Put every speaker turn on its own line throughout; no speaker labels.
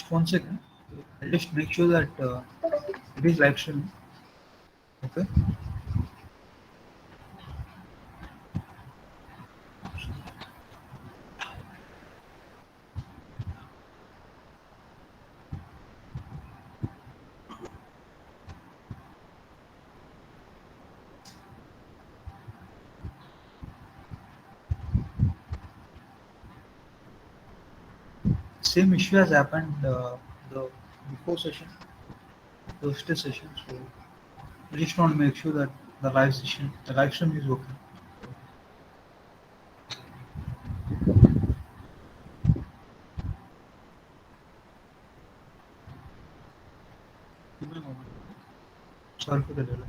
Just 1 second. I'll just make sure that it is live streaming. Okay. Same issue has happened the before session, Thursday session. So I just want to make sure that the live stream is working. Give me a moment. Sorry for the delay.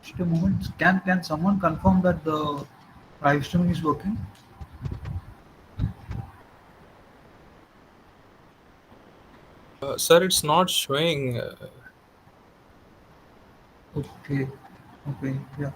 Just a moment. Can someone confirm that the live streaming is working?
Sir, it's not showing.
Okay. Okay. Yeah.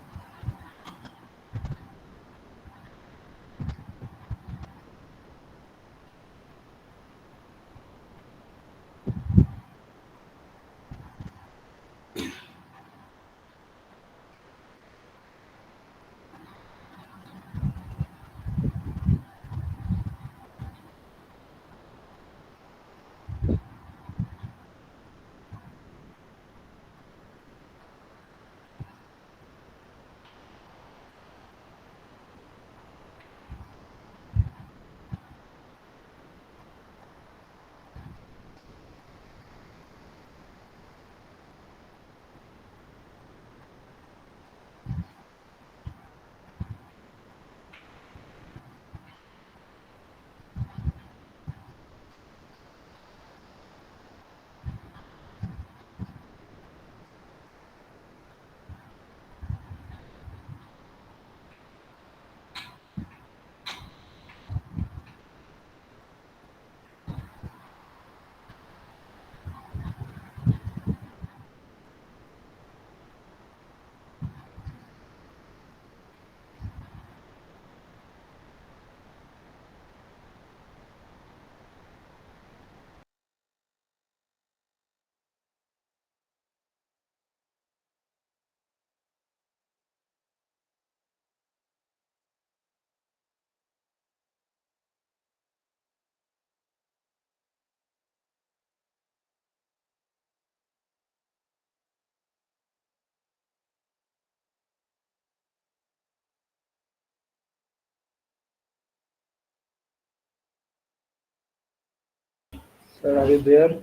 Sir, are you there?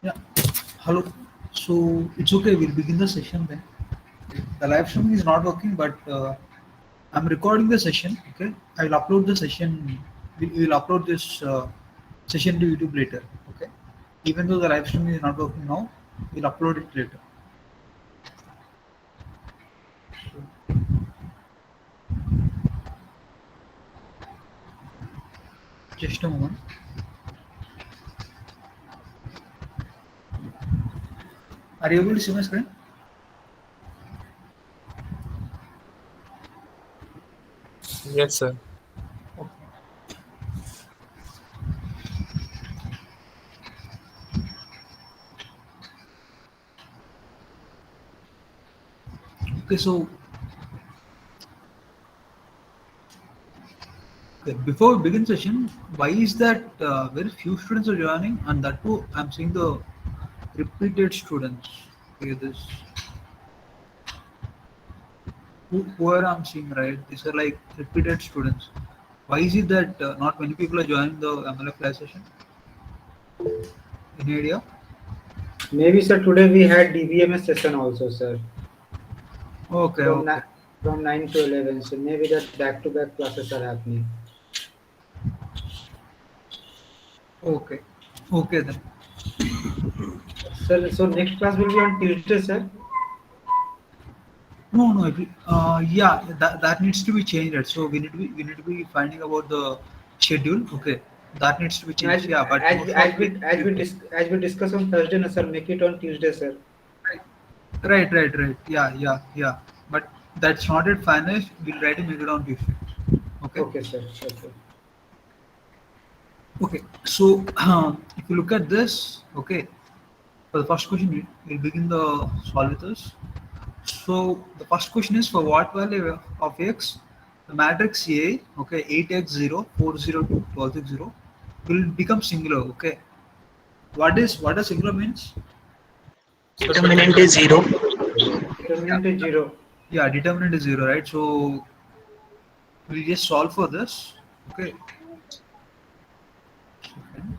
Yeah. Hello. So it's okay. We'll begin the session then. The live streaming is not working, but I'm recording the session. Okay. I will upload the session. We will upload this session to YouTube later. Okay. Even though the live streaming is not working now, we'll upload it later. Just a moment. Are you able to see my screen?
Yes, sir.
Okay. So Okay, before we begin session, why is that very few students are joining, and that too I'm seeing the repeated students. Okay, this whoever I'm seeing, right? These are like repeated students. Why is it that not many people are joining the MLF class session? Any idea?
Maybe sir, today we had DBMS session also, sir,
Okay,
from
okay,
from 9 to 11. So maybe that back-to-back classes are happening.
okay, okay then.
Sir, so next class will be on Tuesday, sir.
No, no. Yeah, that needs to be changed. Right? So we need to be finding about the schedule. Okay, that needs to be
No,
changed. Yeah, but most of the people.
as we discuss on Thursday, no, sir. Make it on Tuesday, sir.
Right. Yeah. But that's not yet finished. We'll try to make it on Tuesday. Okay.
Okay, sir. Okay.
Okay. So if you look at this, okay, for the first question, we'll begin the solve with this. So the first question is for what value of x, the matrix A, okay, 8x0, 402, 1260 will become singular. Okay. What does singular means?
So
Determinant is
determinant.
0.
Yeah.
Determinant is zero.
Yeah, determinant is zero, right? So we'll just solve for this. Okay. Second.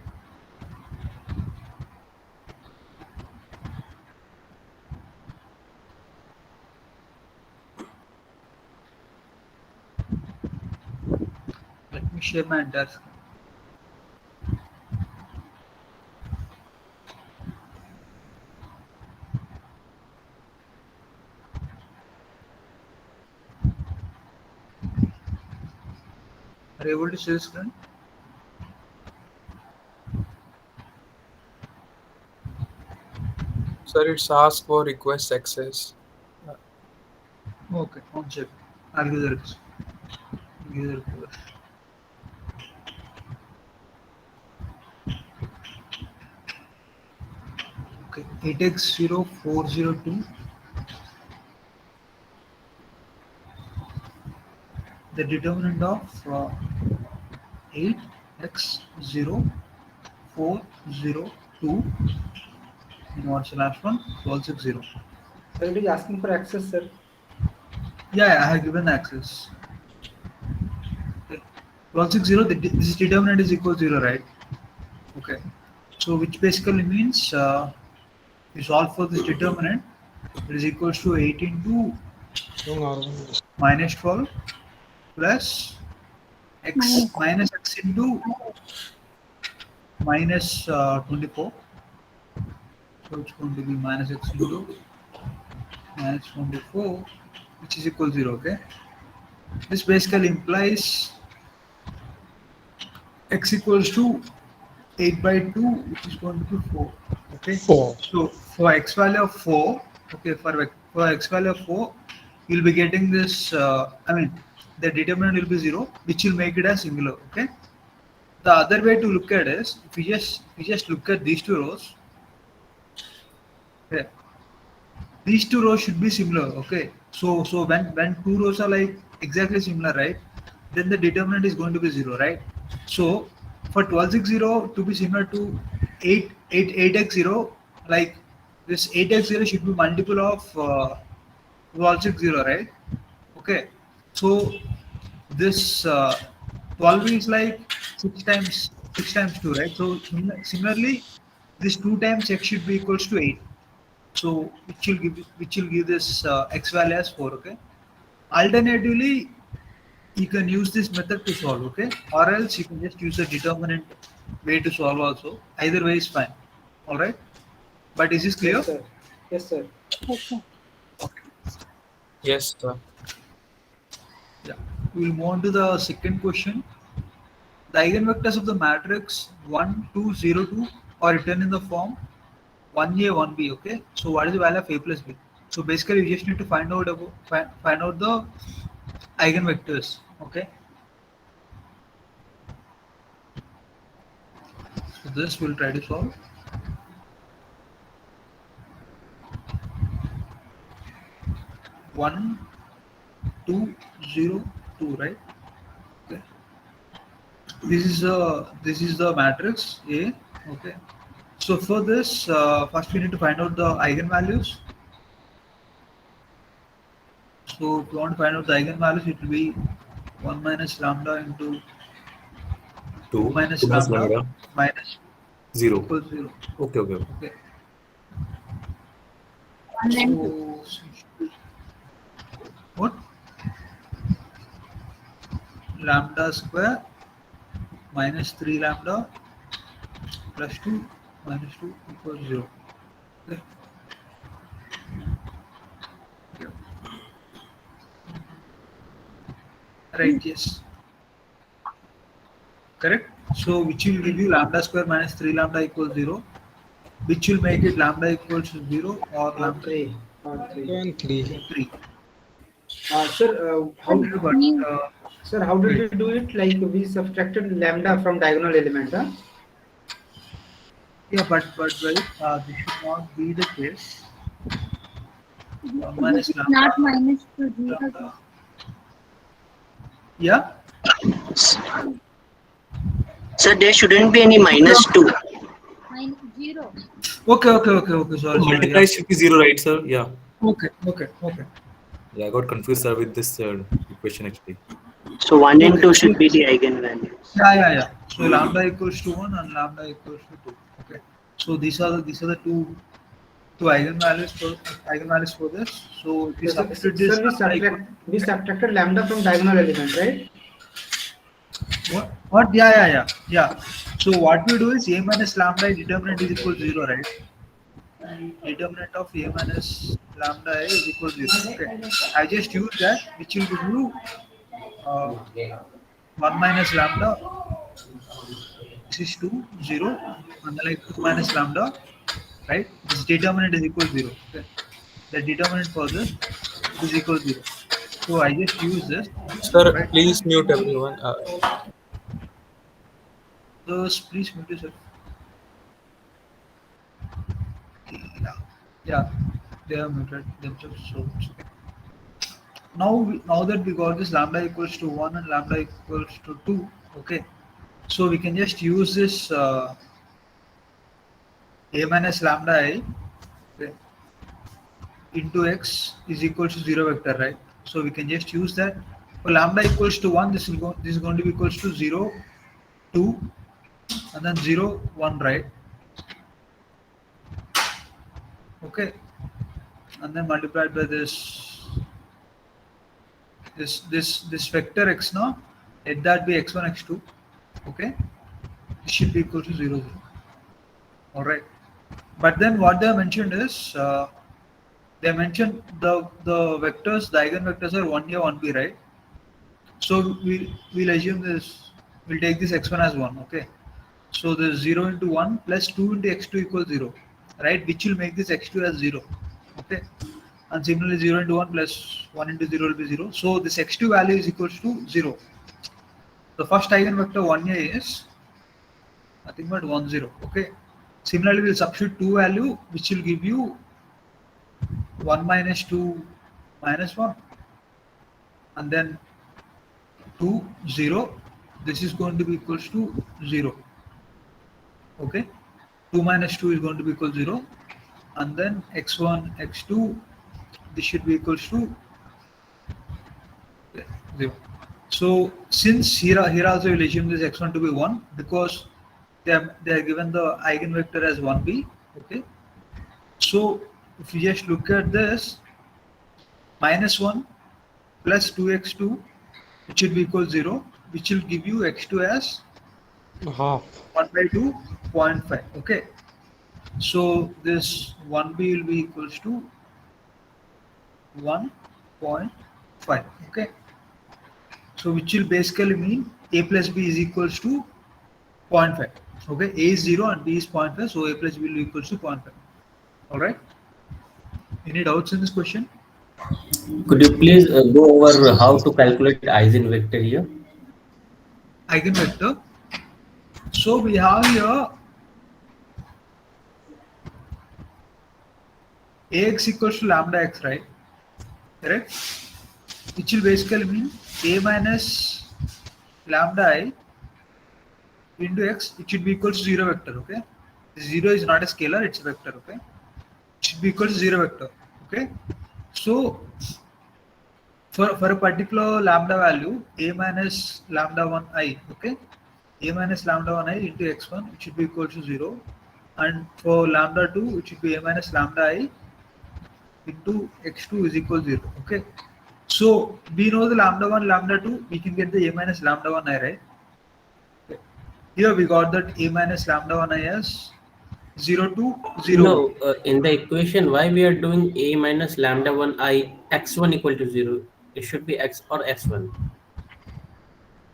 Let me share my entire screen. Are you able to share the screen?
Sir, it's asked for request access.
Okay, one check. I'll give the request. Give the request. Okay, 8x0402. The determinant of 8x0402. And what's the last one? 1260.
Sir, it is asking for access, sir.
Yeah, I have given access. Okay. 1260, this determinant is equal to 0, right? Okay. So which basically means we solve for this determinant, it is equals to 8 into minus 12 plus x minus x into minus 24. So it's going to be minus x into minus 24, which is equal to 0. Okay. This basically implies x equals to 8 by 2, which is going to be 4. Okay.
4.
So for x value of 4, okay, for x value of 4, you'll be getting this, I mean, the determinant will be 0, which will make it as singular. Okay. The other way to look at is if you just look at these two rows, okay, these two rows should be similar. Okay. So when two rows are like exactly similar, right, then the determinant is going to be 0, right? So for 1260 to be similar to 8x0, like this 8x0 should be multiple of 1260, right? Okay. So this 12 is like 6 times 2, right? So similarly, this 2 times x should be equals to 8. So which will give this x value as 4. Okay. Alternatively, you can use this method to solve. Okay, or else you can just use the determinant way to solve also. Either way is fine. All right. But is this
Yes,
clear?
sir. Yes, sir.
Yes, sir.
Yeah. We'll move on to the second question. The eigenvectors of the matrix 1, 2, 0, 2 are written in the form 1a, 1b. Okay. So what is the value of a plus b? So basically, you just need to find out the eigenvectors. Okay. So this we'll try to solve. 1, 2, 0, 2, right? Okay. This is the matrix A. Okay. So for this, first we need to find out the eigenvalues. So if you want to find out the eigenvalues, it will be 1 minus lambda into 2
2
minus
minus
lambda
lambda
minus
0.
equals 0.
Okay.
Okay.
1 and 2.
So what? Lambda square minus 3 lambda plus 2 minus 2 equals 0. Okay. Yeah. Right, yes. Correct. So which will give you lambda square minus 3 lambda equals 0, which will make it lambda equals to 0 or
Or
lambda
3. Or 3.
And 3.
3.
Sir, how
But
sir, how did we do it? Like we subtracted lambda from diagonal element, huh?
yeah, but wait, this should not be the case. 1
This
minus
is
lambda.
not minus 2 0.
Lambda. Yeah.
So there shouldn't be any minus 2.
Minus 0.
Okay. Sorry.
Multiply
Yeah.
should be 0, right, sir? Yeah.
Okay.
Yeah, I got confused, sir, with this equation actually.
So 1 and 2 should be the eigenvalues.
Yeah. So lambda equals to 1 and lambda equals to 2. Okay. So these are the two eigenvalues for this. So if we
Sir,
substitute this,
we subtracted lambda from diagonal element, right?
what? Yeah. So what we do is a minus lambda determinant is equal to 0, right? Determinant of a minus lambda is equal to 0. Okay. I just use that, which will give you 1 minus lambda. This is 2, 0, and then like 2 minus lambda, right? This determinant is equal to 0. Okay. The determinant for this is equal to 0. So I just use this.
Sir,
Right.
please mute everyone.
Just please mute yourself. Yeah, they have muted themselves. So it's okay. Now that we got this lambda equals to 1 and lambda equals to 2, okay. So we can just use this a minus lambda I, okay, into x is equal to 0 vector, right? So we can just use that. For lambda equals to 1, this is going to be equals to 0, 2, and then 0, 1, right? Okay, and then multiplied by this vector x now, let that be x1, x2. Okay, this should be equal to 0, 0. All right, but then what they have mentioned is they mentioned the vectors, the eigenvectors are 1a, 1b, right? So we'll assume this. We'll take this x1 as 1. Okay, so the 0 into 1 plus 2 into x2 equals 0, right? Which will make this x2 as 0. Okay, and similarly 0 into 1 plus 1 into 0 will be 0. So this x2 value is equals to 0. The first eigenvector 1a is nothing but 1, 0. Okay, similarly we'll substitute 2 value, which will give you 1 minus 2 minus 1, and then 2, 0. This is going to be equals to 0. Okay, 2 minus 2 is going to be equal to 0, and then x1, x2, this should be equals to 0. So since here also we'll assume this x1 to be 1 because they are given the eigenvector as 1b. Okay, so if you just look at this, minus 1 plus 2x2, which should be equal to 0, which will give you x2 as
Half.
1 by 2, 0.5. Okay, so this 1b will be equals to 1.5. Okay, so which will basically mean a plus b is equals to 0.5. Okay, a is 0 and b is 0.5, so a plus b will be equals to 0.5. All right, any doubts in this question?
Could you please go over how to calculate eigenvector here?
Eigenvector. So we have here ax equals to lambda x, right? Correct? Which will basically mean a minus lambda I into x, it should be equal to 0 vector. Okay, 0 is not a scalar, it's a vector. Okay, it should be equal to 0 vector. Okay, so for a particular lambda value, a minus lambda 1 I. Okay, a minus lambda 1 I into x1, it should be equal to 0, and for lambda 2, it should be a minus lambda I into x2 is equal to 0. Okay, so we know the lambda 1, lambda 2, we can get the a minus lambda 1 I, right? Okay. Here we got that a minus lambda 1 I as 0 to 0.
No, in the equation, why we are doing a minus lambda 1 I x1 equal to 0? It should be x or x1.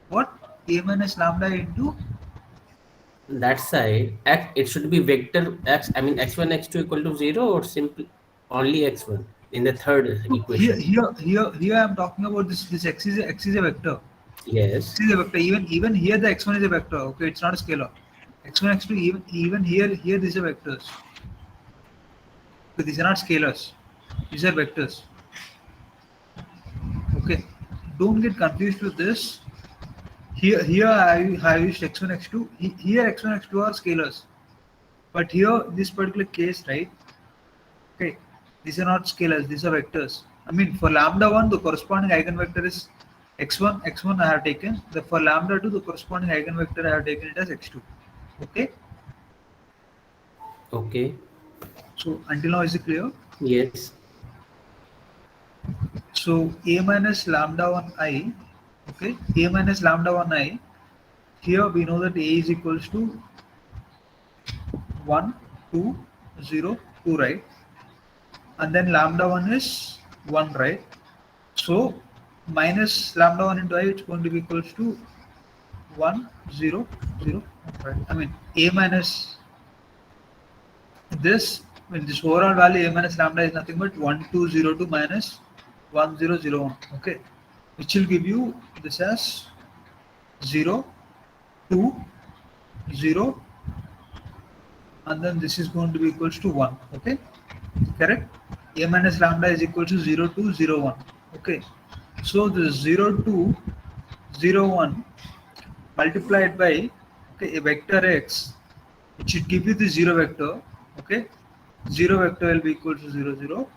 What? A minus lambda into
That side, x, it should be vector x, I mean x1, x2 equal to 0 or simply only x1 in the third equation.
here I'm talking about this x is a vector.
Yes.
X is a vector. Even here the x1 is a vector. Okay, it's not a scalar. X1, x2, even here these are vectors. So these are not scalars. These are vectors. Okay, don't get confused with this. Here I used x1, x2. Here x1, x2 are scalars, but here this particular case, right? Okay, these are not scalars. These are vectors. I mean, for lambda 1, the corresponding eigenvector is x1. X1 I have taken. For lambda 2, the corresponding eigenvector I have taken it as x2. Okay.
Okay.
So until now, is it clear?
Yes.
So a minus lambda 1 I. Okay, a minus lambda 1 I. Here we know that a is equals to 1, 2, 0, 2, right? And then lambda 1 is 1, right? So minus lambda 1 into I, it's going to be equals to 1, 0, 0, right? I mean, a minus this, when this overall value a minus lambda is nothing but 1202 minus 1001. Okay, which will give you this as 0, 2, 0, and then this is going to be equals to 1. Okay, correct? A minus lambda is equal to 0, 2, 0, 1. Okay, so this 0, 2, 0, 1 multiplied by, okay, a vector x, it should give you the 0 vector. Okay, 0 vector will be equal to 0, 0.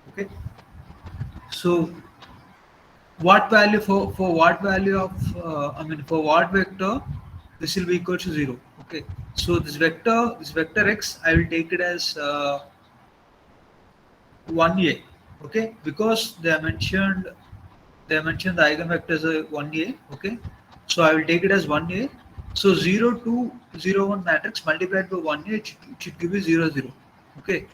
Okay, so what value for what value of I mean for what vector this will be equal to 0. Okay, so this vector x, I will take it as 1a. Okay, because they mentioned the eigenvectors are 1a. Okay, so I will take it as 1a. So 0, 2, 0, 1 matrix multiplied by 1a, it should give you 0, 0. Okay,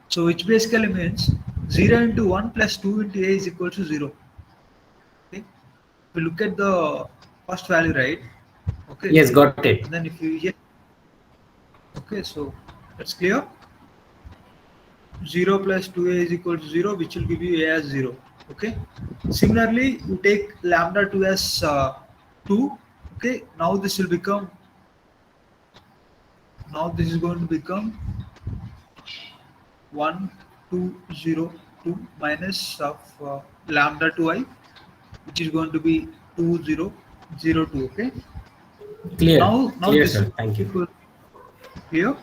so which basically means 0 into 1 plus 2 into a is equal to 0. Okay, if you look at the first value, right? Okay,
Yes, got it.
and then if you okay, so that's clear. 0 plus 2a is equal to 0, which will give you a as 0. Okay, similarly you take lambda 2 as 2. Okay, now this will become, now this is going to become 1, 2, 0, 2 minus of lambda 2i, which is going to be 2, 0, 0, 2. Okay,
Clear.
now
Clear,
this
sir. Thank you.
equal here.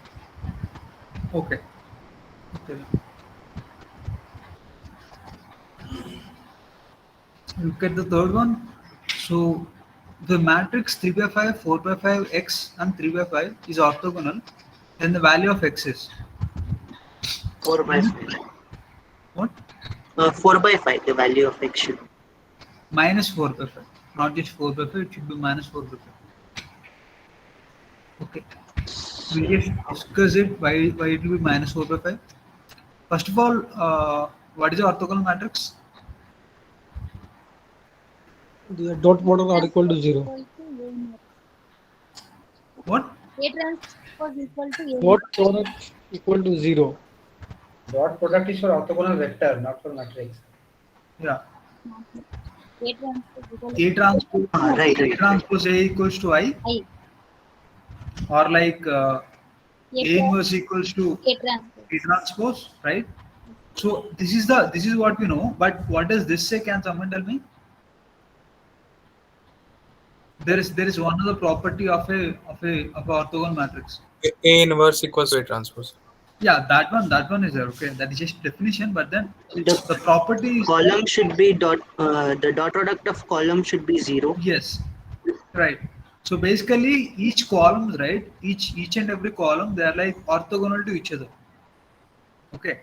Okay. Okay. Look at the third one. So the matrix 3 by 5, 4 by 5, x and 3 by 5 is orthogonal, then the value of x is
4 by 5.
what?
4 by 5, the value of x should.
Minus 4 by 5. Not just 4 by 5, it should be minus 4 by 5. Okay. We just discuss it why it will be minus 4 by 5. First of all, what is the orthogonal matrix?
The dot model are equal to 0.
Equal to A matrix.
What?
A transpose equal to A.
Dot product equal to 0.
Dot product is for orthogonal vector, not for matrix.
Yeah.
A transpose equal
A transpose,
Right,
A
right.
transpose A equals to I,
I.
or like
A
A inverse equals to
A transpose.
A transpose, right? So this is what we know. But what does this say? Can someone tell me? there is one other property of a orthogonal matrix.
A inverse equals to A transpose.
Yeah, that one is there. Okay, that is just definition. But then
The
the property is
column should be the dot product of column should be 0.
yes, right. So basically, each column, right? Each and every column, they are like orthogonal to each other. Okay.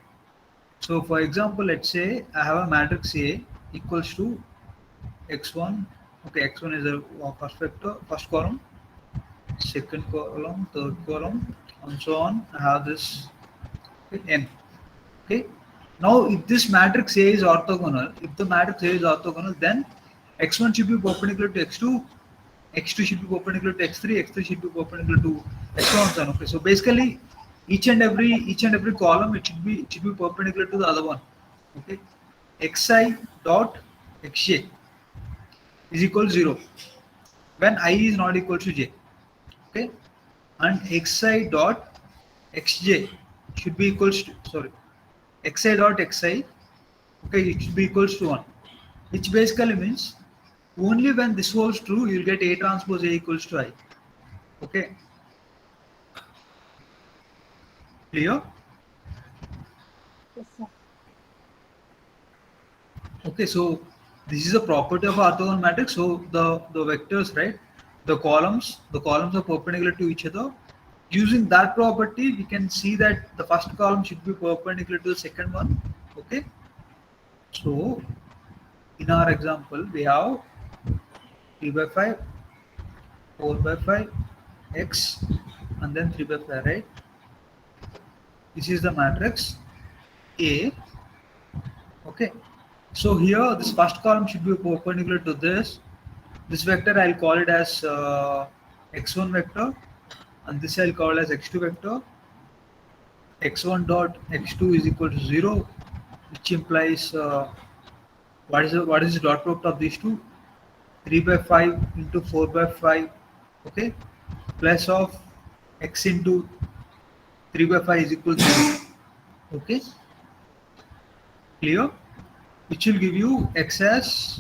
So for example, let's say I have a matrix A equals to x1. Okay, x1 is a first vector, first column, second column, third column, and so on. I have this n. Okay. Now, if this matrix A is orthogonal, if the matrix A is orthogonal, then x1 should be perpendicular to x2, x2 should be perpendicular to x3, x3 should be perpendicular to x1 and so on. Okay. So basically, each and every column it should be perpendicular to the other one. Okay. xi dot xj is equal to 0 when I is not equal to j. Okay. And xi dot xj should be equals to xi dot xi, okay, it should be equals to 1, which basically means only when this holds true you'll get A transpose A equals to I. Okay, clear?
Yes, sir.
Okay, so this is a property of orthogonal matrix. So the vectors, right, the columns are perpendicular to each other. Using that property, we can see that the first column should be perpendicular to the second one. Okay. So in our example, we have 3 by 5, 4 by 5, x, and then 3 by 5, right? This is the matrix A. Okay. So here, this first column should be perpendicular to this. This vector, I'll call it as x1 vector. And this I'll call as x2 vector. x1 dot x2 is equal to 0, which implies what is the dot product of these two? 3 by 5 into 4 by 5, okay, plus of x into 3 by 5 is equal to 0. Okay, clear? Which will give you x as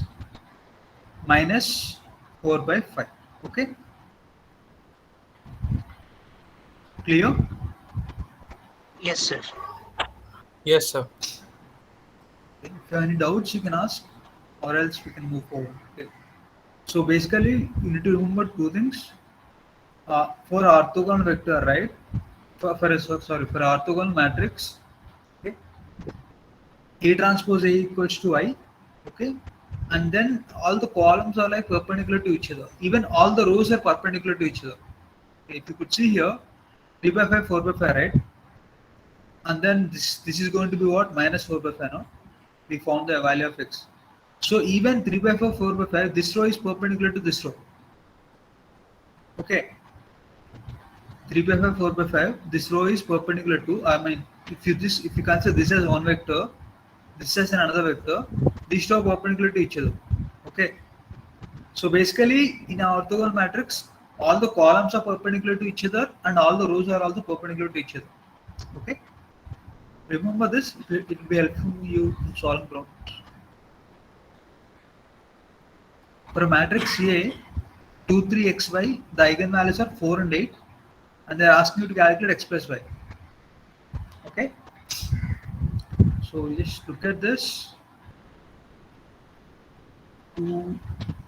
minus 4 by 5. Okay. Clear?
Yes, sir.
Yes, sir.
If you have any doubts, you can ask, or else we can move forward. Okay. So basically, you need to remember two things. For orthogonal vector, right? For orthogonal matrix, okay, A transpose A equals to I, okay, and then all the columns are like perpendicular to each other. Even all the rows are perpendicular to each other. Okay, if you could see here, 3 by 5, 4 by 5, right? And then this is going to be what? Minus 4 by 5, no? We found the value of x. So even 3 by 5, 4 by 5, this row is perpendicular to this row. Okay. 3 by 5, 4 by 5, this row is perpendicular to, I mean, if you consider this as one vector, this as another vector, these two are perpendicular to each other. Okay. So basically, in our orthogonal matrix, all the columns are perpendicular to each other and all the rows are also perpendicular to each other. Okay. Remember this, it will be helpful you in solving problems. For a matrix A, 2, 3, x, y, the eigenvalues are 4 and 8, and they are asking you to calculate x plus y. Okay. So just look at this. 2,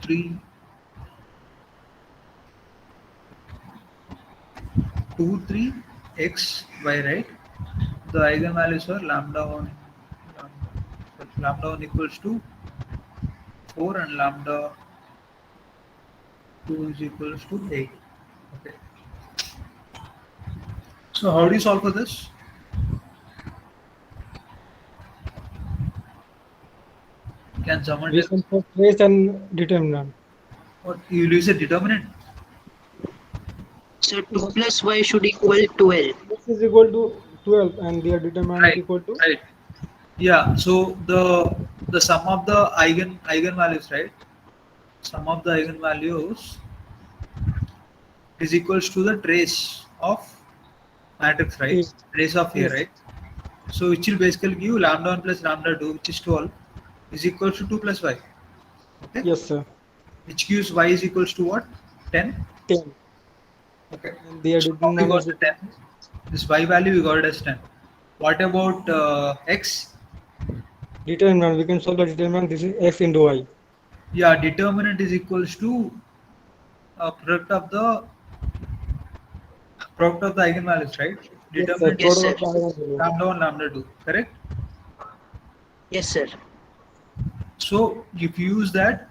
3, 2, 3, x, y, right? The eigenvalues are lambda 1 equals to 4 and lambda 2 is equals to 8. Okay. So how do you solve for this? Can someone
We
tell?
can first trace and determinant.
What you use a determinant?
So 2 plus y should equal 12.
This is equal to 12 and their determinant
Right.
equal to
Right. Yeah. So the sum of the eigenvalues, right? Sum of the eigenvalues is equals to the trace of matrix, right?
Yes.
Trace of A,
Yes.
right? So which will basically give you lambda 1 plus lambda 2, which is 12, is equals to 2 plus y. Okay.
Yes, sir.
which gives y is equals to what? 10.
10.
Okay.
And their
So how we
determinant
got
is
the
equal
10? This y value we got it as 10. What about x?
determinant. We can solve the determinant. This is x into y.
Yeah, determinant is equals to product of the eigenvalues, right?
Yes, sir.
Determinant
Yes,
is
sir.
Product of the eigenvalue.
lambda 1, lambda 2, correct?
Yes, sir.
So if you use that,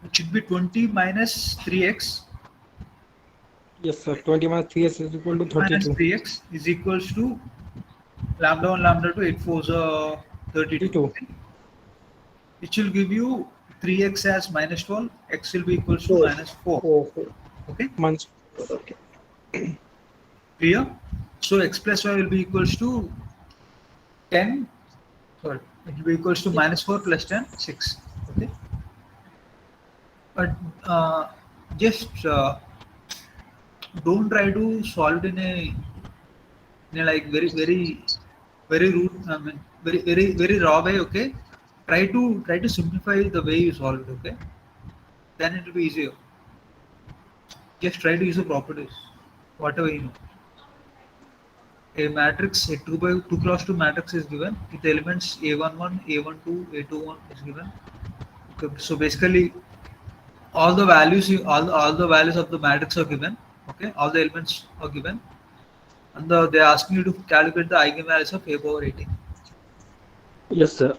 it should be 20 minus 3x.
Yes, sir. 20 minus 3s is equal to
20 minus
32.
3x is equals to lambda 1, lambda 2, 8 4 is 32.
32.
Which will give you 3x as minus 12, x will be equals to
4.
minus 4.
4.
Okay,
Minus.
Okay.
clear? So x plus y will be equals to 10, sorry, it will be equals to minus 4 plus 10, 6. Okay, but just don't try to solve it in a like very root, I mean, very raw way. Okay, try to simplify the way you solve it. Okay, then it will be easier. Just try to use the properties, whatever you know. A matrix, a 2 by 2 cross 2 matrix is given with elements a11, a12, a21 is given. Okay, so basically, all the values, all the values of the matrix are given. Okay, all the elements are given, and they are asking you to calculate the eigenvalues of a power 18.
Yes, sir.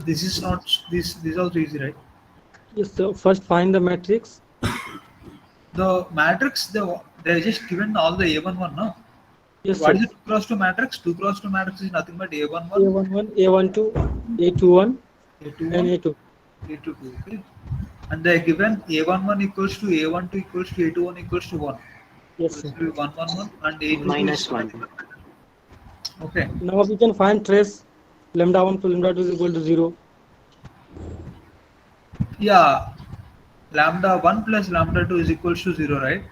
This is not this. This is also easy, right?
Yes, sir. First, find the matrix.
The matrix, they just given all the a11, no?
Yes,
What
sir.
is the 2 cross 2 matrix? 2 cross 2 matrix is nothing but a11,
A11, A12, A21, and
a21,
A2.
a22. Okay, and they are given a11 equals to a12 equals to a21 equals to 1.
Yes,
So
sir.
it will be 1 1 1 and a22
Minus
is
1.
okay.
Now we can find trace lambda 1 plus lambda 2 is equal to 0.
Yeah, lambda 1 plus lambda 2 is equals to 0, right?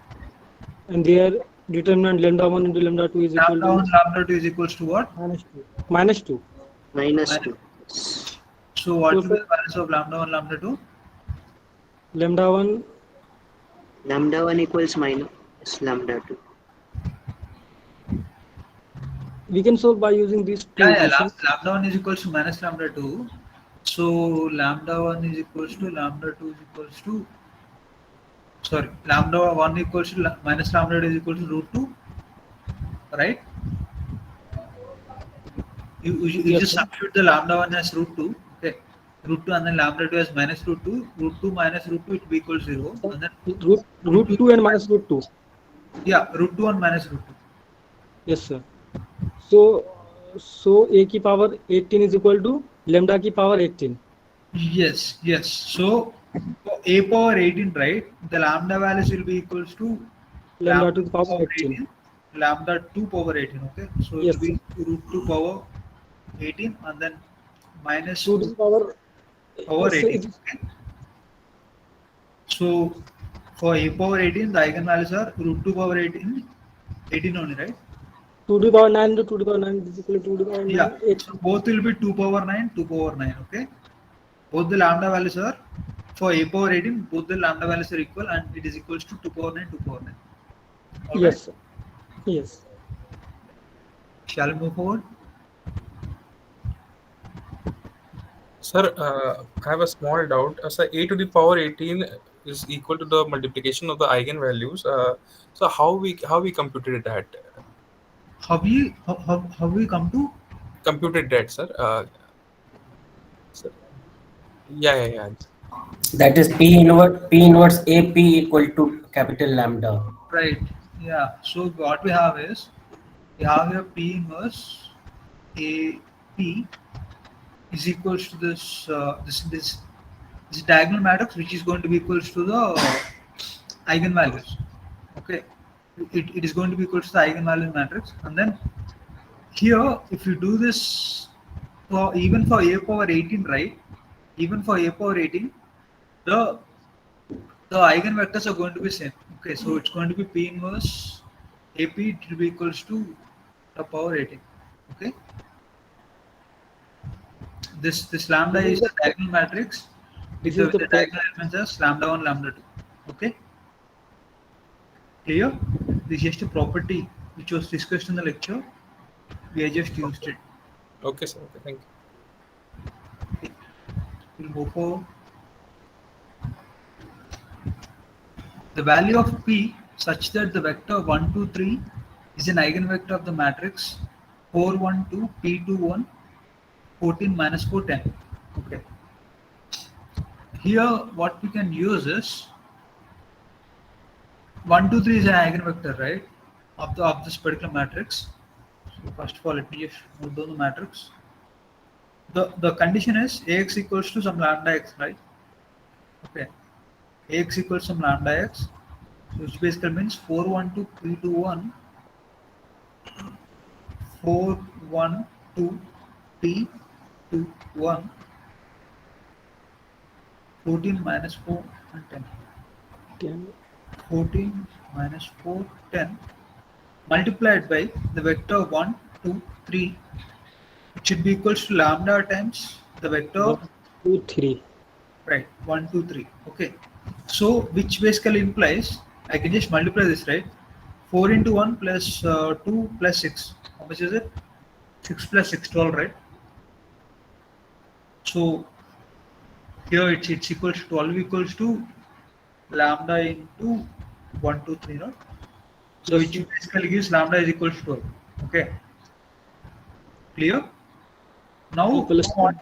And their determinant lambda 1 into lambda 2 is equal
Lambda
to
1 lambda 2 is equals to what?
minus 2. Minus 2.
Minus
Minus.
2.
So what
So
will be the values of lambda 1 lambda 2?
lambda 1,
Lambda 1 equals minus lambda 2.
we can solve by using these two
Yeah,
equations.
lambda 1 is equals to minus lambda 2. So lambda 1 is equals to lambda 2 is equals to, sorry, lambda 1 equals to minus lambda 2 is equals to root 2, right? You
Yes,
just
sir.
substitute the lambda 1 as root 2, okay? Root 2 and then lambda 2 as minus root 2. Root 2 minus root 2 it will be equals 0. And then
Root 2 and minus root 2.
yeah, root 2 and minus root 2.
Yes, sir. So a की power 18 is equal to lambda की power 18.
Yes, yes. So for a power 18, right? The lambda values will be equals to
Lambda to the power 18.
lambda 2 power 18. Okay, so it
Yes,
will be root 2 power 18 and then minus
2 to the power
power
yes, sir,
18. Okay. So for a power 18, the eigenvalues are root 2 power 18, 18 only, right?
2 to the power 9 to 2 to the power 9 is equal to 2 to the power 9.
Yeah.
8.
So both will be 2 power 9, 2 power 9. Okay. Both the lambda values are for a power 18. Both the lambda values are equal, and it is equals to 2 power 9, 2 power 9. All
Yes,
right.
sir. Yes.
Shall we move forward?
Sir, I have a small doubt. Sir, a to the power 18 is equal to the multiplication of the eigenvalues. So how we computed that?
Have we come to?
Computed that, sir. Sir. Yeah.
That is P inverse AP equal to capital lambda.
Right. Yeah. So what we have is we have here P inverse AP is equals to this diagonal matrix, which is going to be equals to the eigenvalues. Okay. It is going to be equals to the eigenvalue matrix, and then here if you do this for even for a power 18, right? Even for a power 18, the eigenvectors are going to be same. Okay, so it's going to be P inverse AP, it will be equals to the power 18. Okay, this lambda is the diagonal matrix
This
with
is
the
the
diagonal elements as lambda 1, lambda 2. Okay? Clear? This is just a property which was discussed in the lecture. We have just used it.
Okay, sir. Okay, thank you.
We'll go for the value of P such that the vector 1, 2, 3 is an eigenvector of the matrix 4, 1, 2, P, 2, 1, 14, minus 4, 10. Okay. Here, what we can use is 1, 2, 3 is an eigenvector, right? Of this particular matrix. So first of all, let me just move down the matrix. The condition is Ax equals to some lambda x, right? Okay. Ax equals some lambda x, which basically means 4, 1, 2, P, 2, 1, 4, 1, 2, P, 2, 1, 14, minus 4, and 10.
10.
14 minus 4, 10 multiplied by the vector 1, 2, 3, it should be equals to lambda times the vector,
1, 2, 3.
right, 1, 2, 3. Okay, so which basically implies I can just multiply this, right? 4 into 1 plus 2 plus 6. How much is it? 6 plus 6, 12, right? So here it's equals to 12 equals to lambda into 1, 2, 3, no? So
Yes,
which
sir.
basically gives lambda is equals to 12. Okay. Clear? Now,
P plus
what?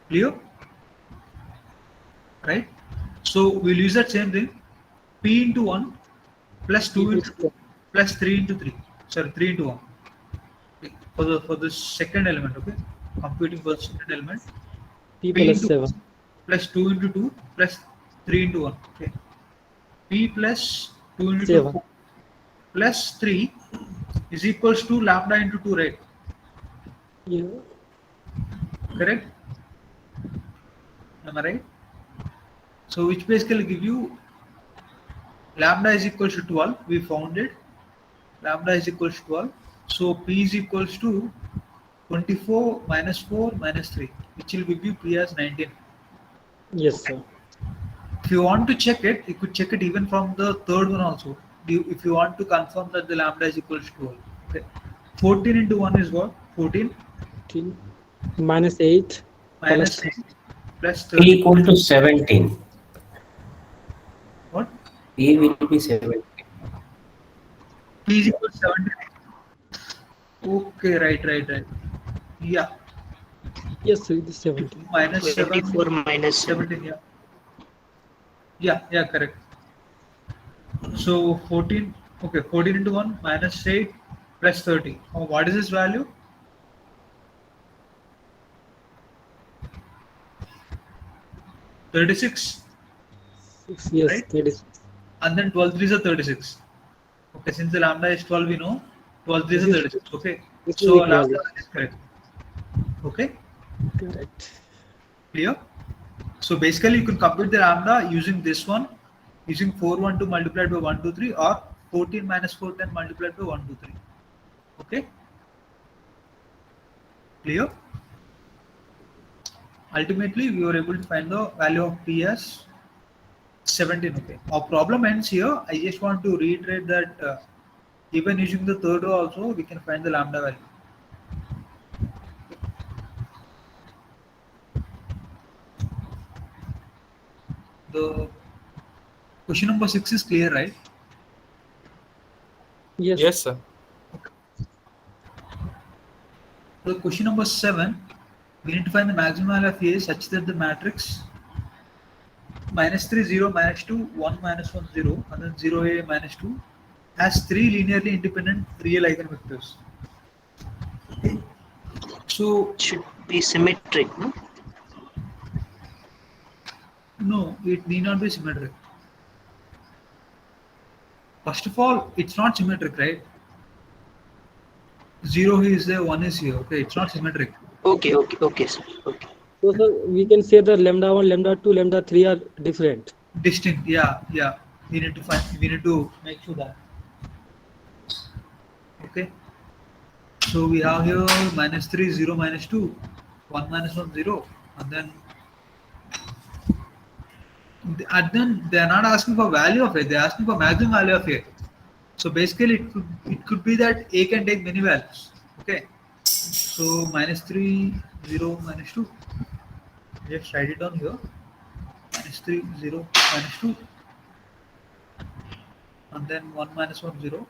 Clear? Right? So we'll use that same thing. P into 1 plus 2
P
into
plus
2 plus 3 into 3. Sorry, 3 into 1. Okay. For the second element, okay? Computing for the second element.
P
P
plus
into
7.
1 plus 2 into 2 plus 3 into 1. Okay. P plus 2 into 2
7.
4 plus 3 is equals to lambda into 2, right?
Yeah.
Correct? Am I right? So which basically give you lambda is equals to 12. We found it. Lambda is equals to 12. So P is equals to 24 minus 4 minus 3, which will give you P as 19.
Yes, sir.
If you want to check it, you could check it even from the third one also. If you want to confirm that the lambda is equals to 12. Okay. 14 into 1 is what? 14
14. Minus 8 plus
minus 8 plus
P
30.
equal to 17.
What?
P will be 17.
P is equals to 17. Okay, right. Yeah.
Yes, sir. It is 17.
Minus 7,
24 minus 7.
17, yeah, correct. So 14, okay, 14 into 1 minus 8 plus 30. Oh, what is this value? $36,
6. Yes,
right?
36.
And then 12 threes are 36. Okay, since the lambda is 12, we know 12 threes
This
are
is
36. Okay,
this is
so lambda
equal.
is correct. Okay,
Correct.
clear? So basically, you can compute the lambda using this one, using 412 multiplied by 123, or 14 minus 410 multiplied by 123. Okay, clear? Ultimately, we were able to find the value of P as 17. Okay, our problem ends here. I just want to reiterate that even using the third row also, we can find the lambda value. The question number 6 is clear, right?
Yes.
Yes, sir.
So question number 7, we need to find the maximum value of A such that the matrix minus 3, 0, minus 2, 1, minus 1, 0, and then 0, A, minus 2 has 3 linearly independent real eigenvectors. So,
Should be symmetric, no?
no, it need not be symmetric. First of all, it's not symmetric, right? 0 is there, 1 is here. Okay, it's not symmetric.
Okay, sir. Okay.
So, sir, we can say that lambda 1, lambda 2, lambda 3 are different.
Distinct, yeah. We need to make sure that. Okay. So we have here minus 3, 0, minus 2, 1 minus 1, 0, and then And then they are not asking for value of A, they are asking for maximum value of A. So basically it could be that A can take many values. Okay. So -3, 0, -2. Just write it down here. -3, 0, -2. And then 1, -1, 0.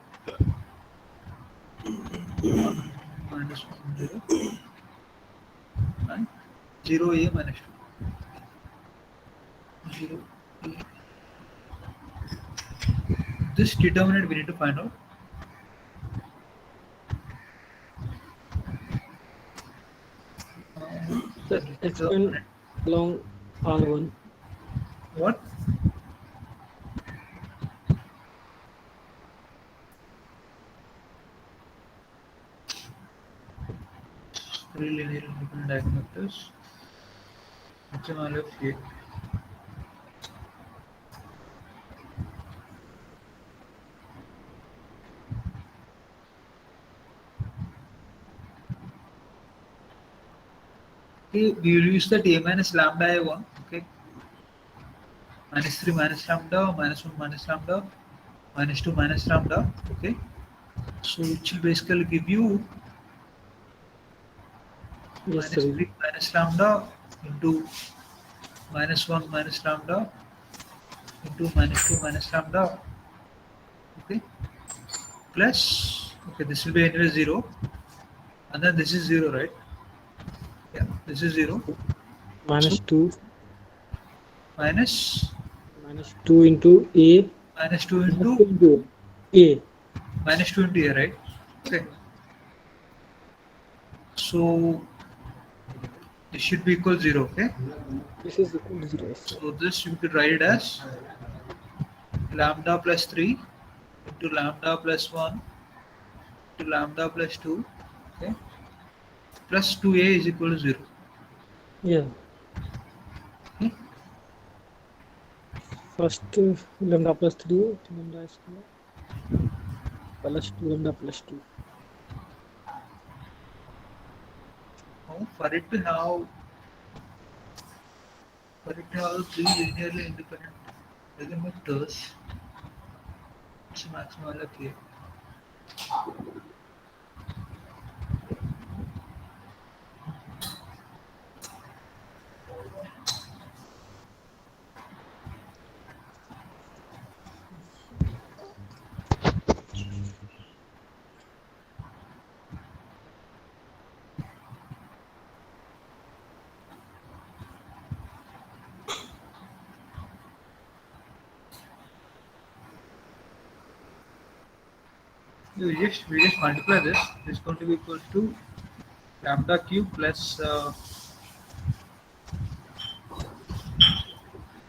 1, -1, 0. And 0, A, -2. 0, A. This determinant we need to find out.
So expand along R1.
What? Three linear independent eigenvectors. HML of A. Okay, we will use that A minus lambda A1. Okay. -3 minus lambda, -1 minus lambda, -2 minus lambda. Okay. So which will basically give you
Yes, sir.
-3 minus lambda into -1 minus lambda into -2 minus lambda. Okay. Plus, okay, this will be anyway 0. And then this is 0, right? Yeah, this is 0.
-2.
Minus
-2 into A.
-2 into
A.
-2 into A, right? Okay. So this should be equal 0, okay?
This is equal to 0. Yes, sir.
So this you could write it as lambda plus 3 into lambda plus 1 to lambda plus 2, okay? Plus 2A is equal to 0.
Yeah.
Okay?
First lambda plus 3 lambda square plus 2 lambda plus 2.
Now, for it to have three linearly independent eigenvectors, it's maximum of A. We just multiply this. This is going to be equal to lambda cube plus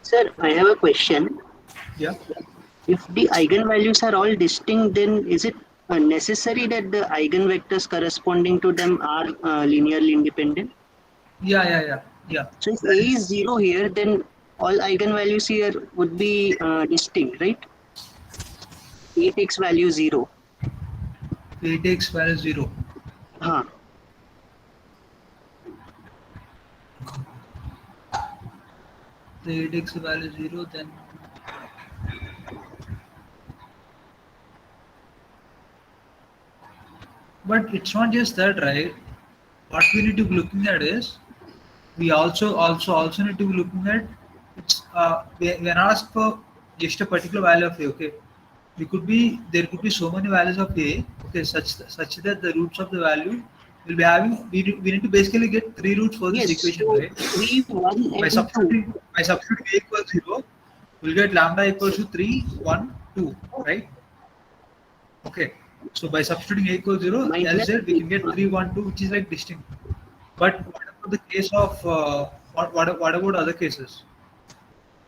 Sir, I have a question.
yeah.
If the eigenvalues are all distinct, then is it necessary that the eigenvectors corresponding to them are linearly independent?
Yeah.
So if A is 0 here, then all eigenvalues here would be distinct, right? A takes value 0.
A takes value 0.
Huh.
So A takes value 0, then but it's not just that, right? What we need to be looking at is we also need to be looking at it's we're not asked for just a particular value of A, okay? There could be so many values of A, okay, such that the roots of the value will be having we need to basically get 3 roots for this
Yes,
equation,
so
right?
3, 1
By
and 2.
substituting A equals 0, we'll get lambda equals to 3, 1, 2, right? Okay. So by substituting A equals 0,
Minus
as I said, we can get 3, 1, 2, which is like distinct. But what about the case of what about other cases?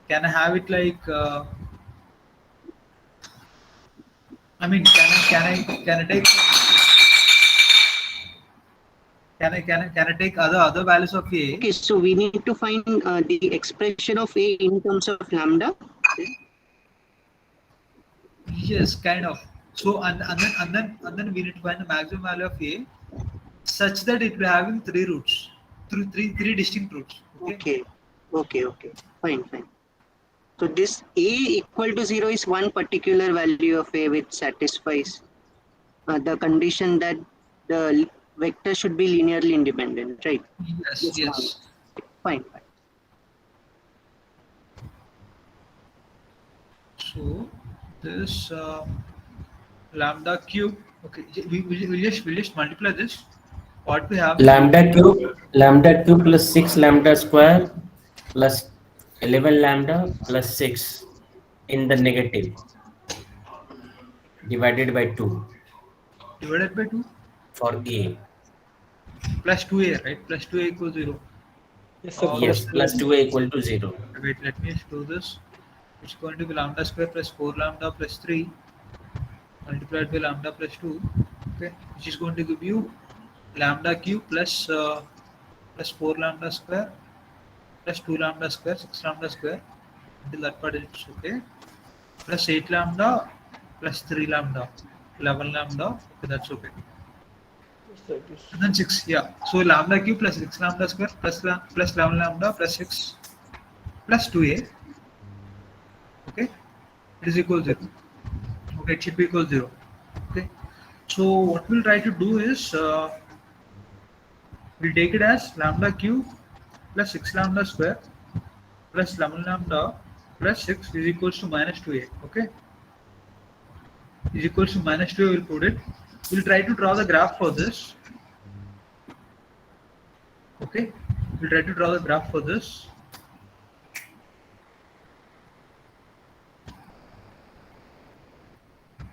Can I have it like? I mean, can I take? Can I take other values of A?
Okay, so we need to find the expression of A in terms of lambda.
Yes, kind of. So and then we need to find the maximum value of A, such that it will having 3 roots, three distinct roots. Okay.
Okay. Fine. So this A equal to 0 is one particular value of A which satisfies the condition that the vector should be linearly independent, right?
Yes, yes.
Fine.
So this lambda cube. Okay, we'll just multiply this. What we have?
Lambda cube plus 6 lambda square plus 11 lambda plus 6 in the negative divided by 2
Divided by 2
for A.
plus 2a, right? Plus 2a equals 0.
Yes, sir.
Yes, plus 2A equal to 0.
Wait, let me just do this. It's going to be lambda square plus 4 lambda plus 3 multiplied by lambda plus 2. Okay, which is going to give you lambda cube plus 4 lambda square plus 2 lambda square, 6 lambda square. Until that part it's okay. Plus 8 lambda plus 3 lambda, 11 lambda. Okay, that's okay.
Yes, sir, it is.
And then 6, yeah. So lambda cube plus 6 lambda square plus 11 lambda plus 6 plus 2a. Okay, it is equal to 0. Okay, it should be equal to 0. Okay, so what we'll try to do is we'll take it as lambda cube plus 6 lambda square plus 11 lambda plus 6 is equals to minus 2a. Okay, is equals to minus 2a. We'll put it. We'll try to draw the graph for this. Okay, we'll try to draw the graph for this.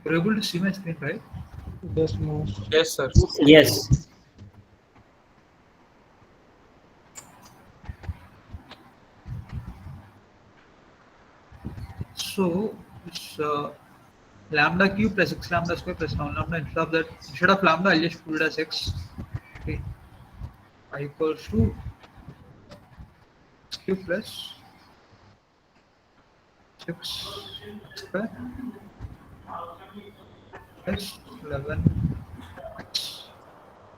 You're able to see my screen, right?
Yes, no.
Yes, sir.
Yes.
So it's lambda cube plus 6 lambda square plus 9 lambda. Instead of lambda, I'll just put it as x. Okay, I equals to x cube plus 6 square plus 11 x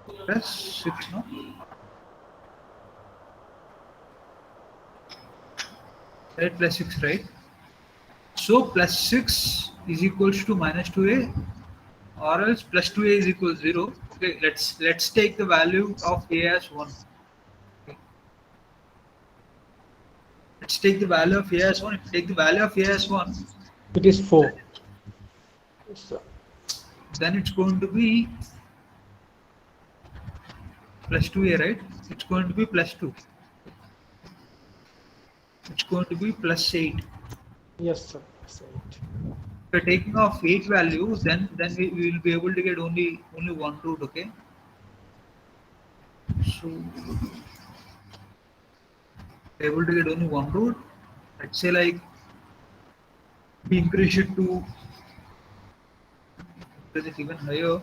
plus 6, no? Right, plus 6, right? So plus 6 is equals to minus 2a, or else plus 2a is equal to 0. Okay, let's take the value of a as 1. Okay. Let's take the value of a as 1. If you take the value of a as 1,
It is 4. Yes, sir.
then it's going to be plus 2a, right? It's going to be plus 2. It's going to be plus 8.
Yes, sir. Yes, sir.
If you're taking off 8 values, then we will be able to get only one root. Okay, so we're able to get only one root. Let's say like we increase it to even higher.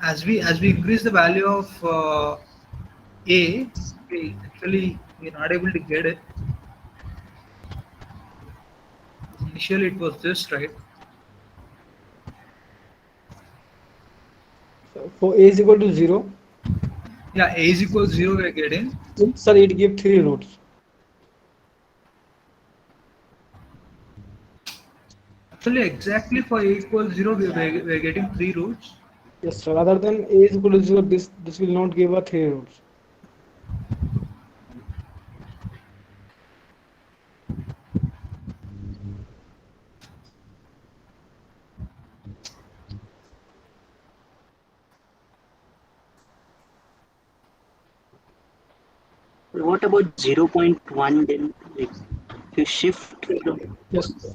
As we increase the value of a, actually we're not able to get it. Initially it was this, right?
So for A is equal to 0,
Yeah, a is equal to 0 we're getting.
sir, it gives 3 roots.
Actually, exactly for a equals 0, we're getting 3 roots.
Yes, sir. Other than A is equal to 0, this will not give a 3 roots.
What about 0.1 then? Like, if you shift from
Yes, sir.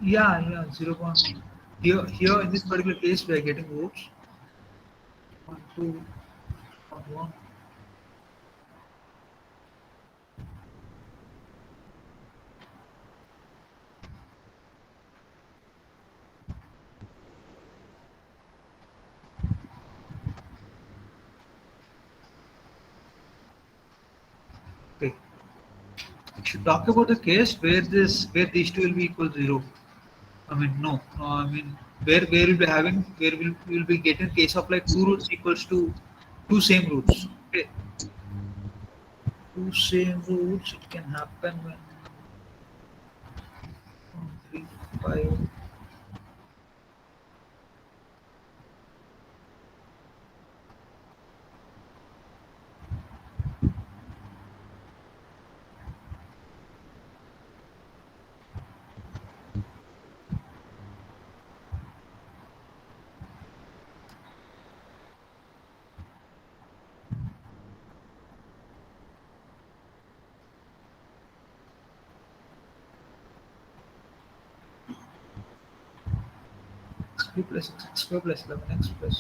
Yeah, 0.1. Here in this particular case, we are getting roots. 1, 2, 1. Okay. We should talk about the case where these two will be equal to 0. I mean, no. I mean, where we'll be getting case of like 2 roots equals to two same roots. Okay, two same roots. It can happen when 1, 3, 5. X3 plus x square plus 11x plus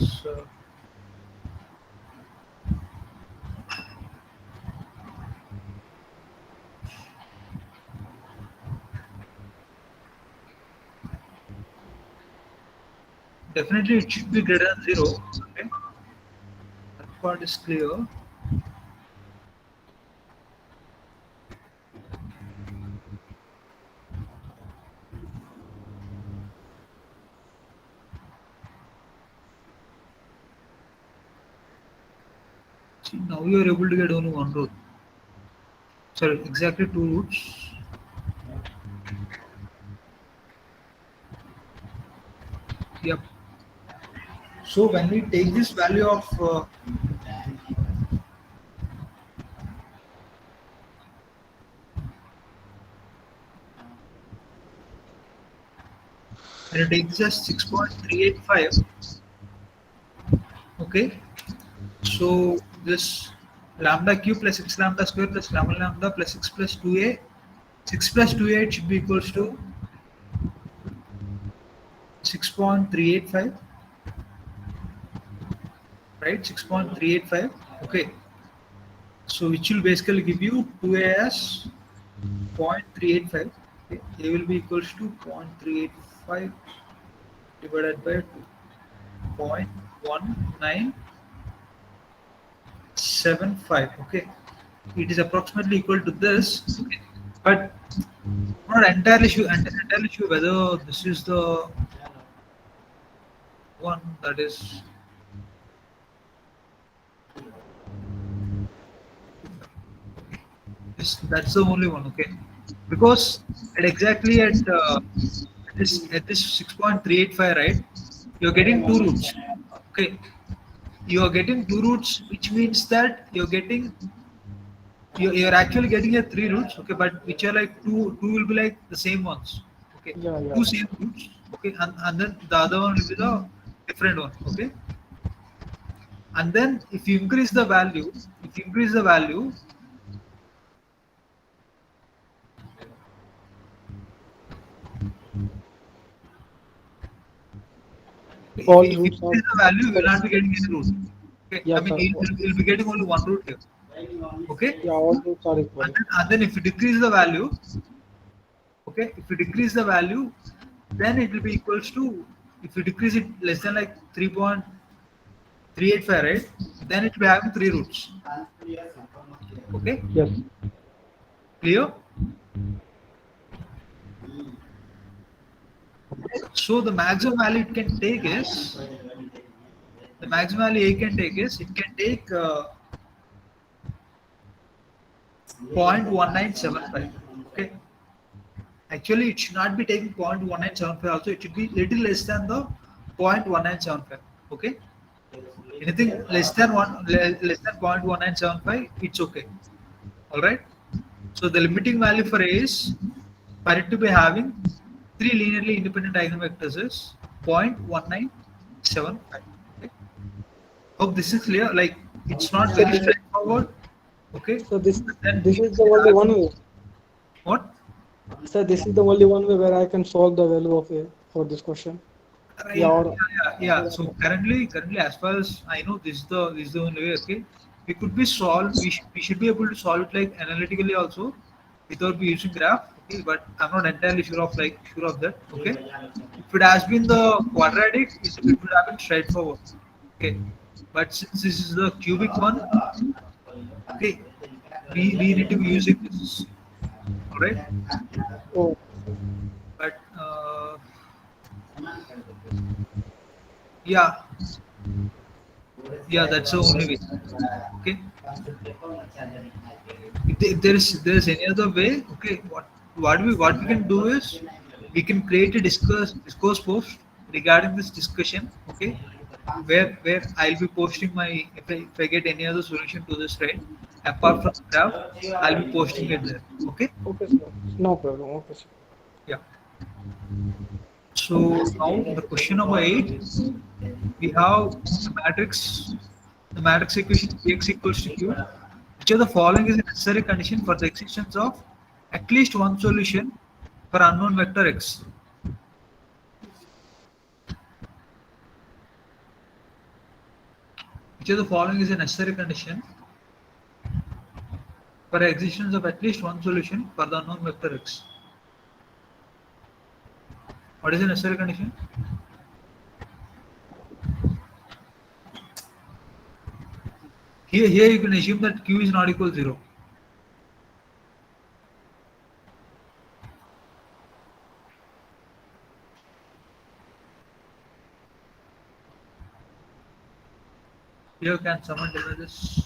definitely it should be greater than 0. Okay, that part is clear. See, now you are able to get only one root. Sorry, exactly two roots. Yep. So when we take this value of when you take this as 6.385, okay. So this lambda cube plus x lambda square plus lambda lambda plus x plus 2a, 6 plus 2a it should be equals to 6.385, right? 6.385. Okay. So which will basically give you 2a as 0.385. Okay. A will be equals to 0.385 divided by 2.1975. Okay. It is approximately equal to this. Okay. But I'm not entirely sure whether this is the one that is. Yes, that's the only one. Okay, because at exactly at this 6.385, right? You're getting two roots. Okay, you are getting two roots, which means that you're actually getting a three roots. Okay, but which are like two will be like the same ones. Okay,
Yeah, yeah.
two same roots. Okay, and then the other one will be the different one. Okay, and then if you increase the value,
All
if you
roots are
increase the value, you will not be
correct.
getting any root. Okay,
Yeah,
I mean you'll be getting only one root here. Okay,
yeah, all roots are equal.
and then if you decrease the value, okay, if you decrease the value, then it will be equals to, if you decrease it less than like 3.385, right? Then it will be having three roots. Okay,
Yes.
clear? So the maximum value it can take is the maximum value A can take is it can take 0.1975. Okay, actually it should not be taking 0.1975 also, it should be little less than the 0.1975. Okay, anything less than less than 0.1975, it's okay. All right, so the limiting value for A is, for it to be having three linearly independent eigenvectors is 0.1975. Okay, hope this is clear. Like it's not
So
very
this,
straightforward. Okay,
so this,
then
this is the only one way.
what?
So this is the only one way where I can solve the value of A for this question.
Right.
Yeah, or
Yeah. So currently, as far as I know, this is the only way. Okay, we could be solved. We should be able to solve it like analytically also, without be using graph. Okay, but I'm not entirely sure of that. Okay, if it has been the quadratic, it would have been straightforward. Okay, but since this is the cubic one, okay, we need to be using this. All right,
oh,
but yeah, that's the only way. Okay. If there's any other way, okay, what we can do is we can create a discourse post regarding this discussion, okay, where I'll be posting my if I get any other solution to this, right, apart from graph, I'll be posting it there, okay.
Okay, sir. No problem. Okay, sir.
Yeah. So now the question number 8, we have the matrix equation X equals to Q. Which of the following is a necessary condition for the existence of at least one solution for unknown vector X? Which of the following is a necessary condition for the existence of at least one solution for the unknown vector X? What is the necessary condition? Here you can assume that Q is not equal to 0. Here can someone tell me this?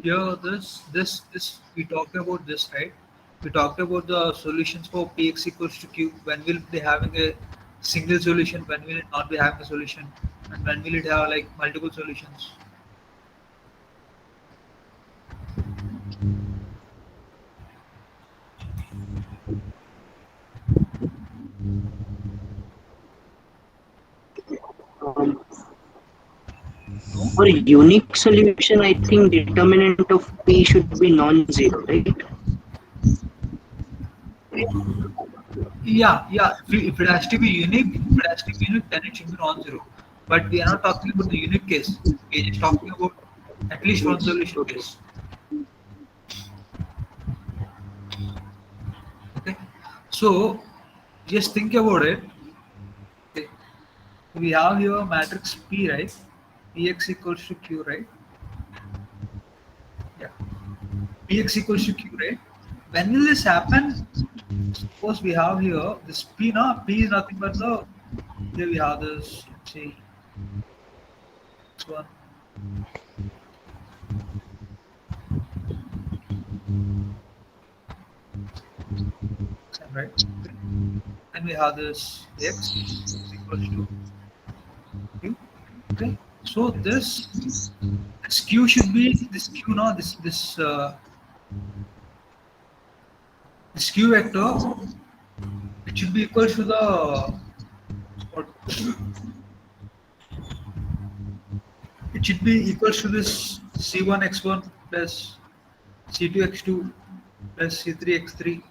Here this we talked about this, right? We talked about the solutions for Px equals to Q. When will it be having a single solution? When will it not be having a solution? And when will it have like multiple solutions?
For a unique solution, I think determinant of P should be non-zero, right?
Yeah. If it has to be unique, then it should be non-zero. But we are not talking about the unique case. We are just talking about at least one solution case. Okay. So just think about it. Okay. We have here a matrix P, right? Px equals to Q, right? Yeah. Px equals to Q, right? When will this happen? Suppose we have here this P, no? P is nothing but the, here we have this, let's see, this one. Right? And we have this X equals to Q. Okay. So this Q should be this Q, no? This Q vector, it should be equal to the what? It should be equal to this C1 x1 plus C2 x2 plus C3 x3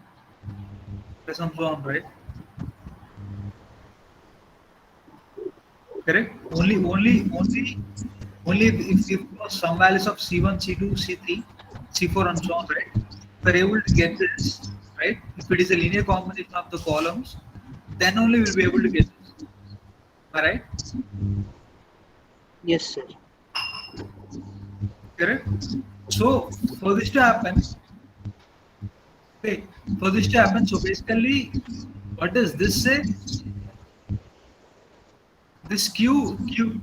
plus and so on, right? Correct? Only if some values of C1, C2, C3, C4 and so on, right? We're able to get this, right? If it is a linear combination of the columns, then only we'll be able to get this. Am I right?
Yes, sir.
Correct? So for this to happen, okay, so basically, what does this say? This Q should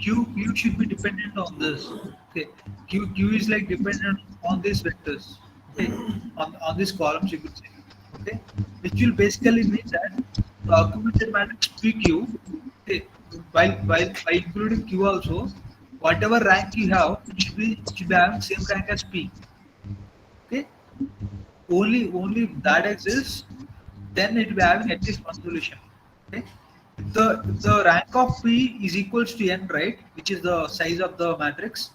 be dependent on this. Okay, Q is like dependent on these vectors. Okay, on this column you could say. Okay, which will basically mean that the augmented matrix PQ, okay, by including Q also, whatever rank you have, it should be having same rank as P. Okay, only if that exists, then it will be having at least one solution. Okay. If the rank of P is equals to n, right, which is the size of the matrix,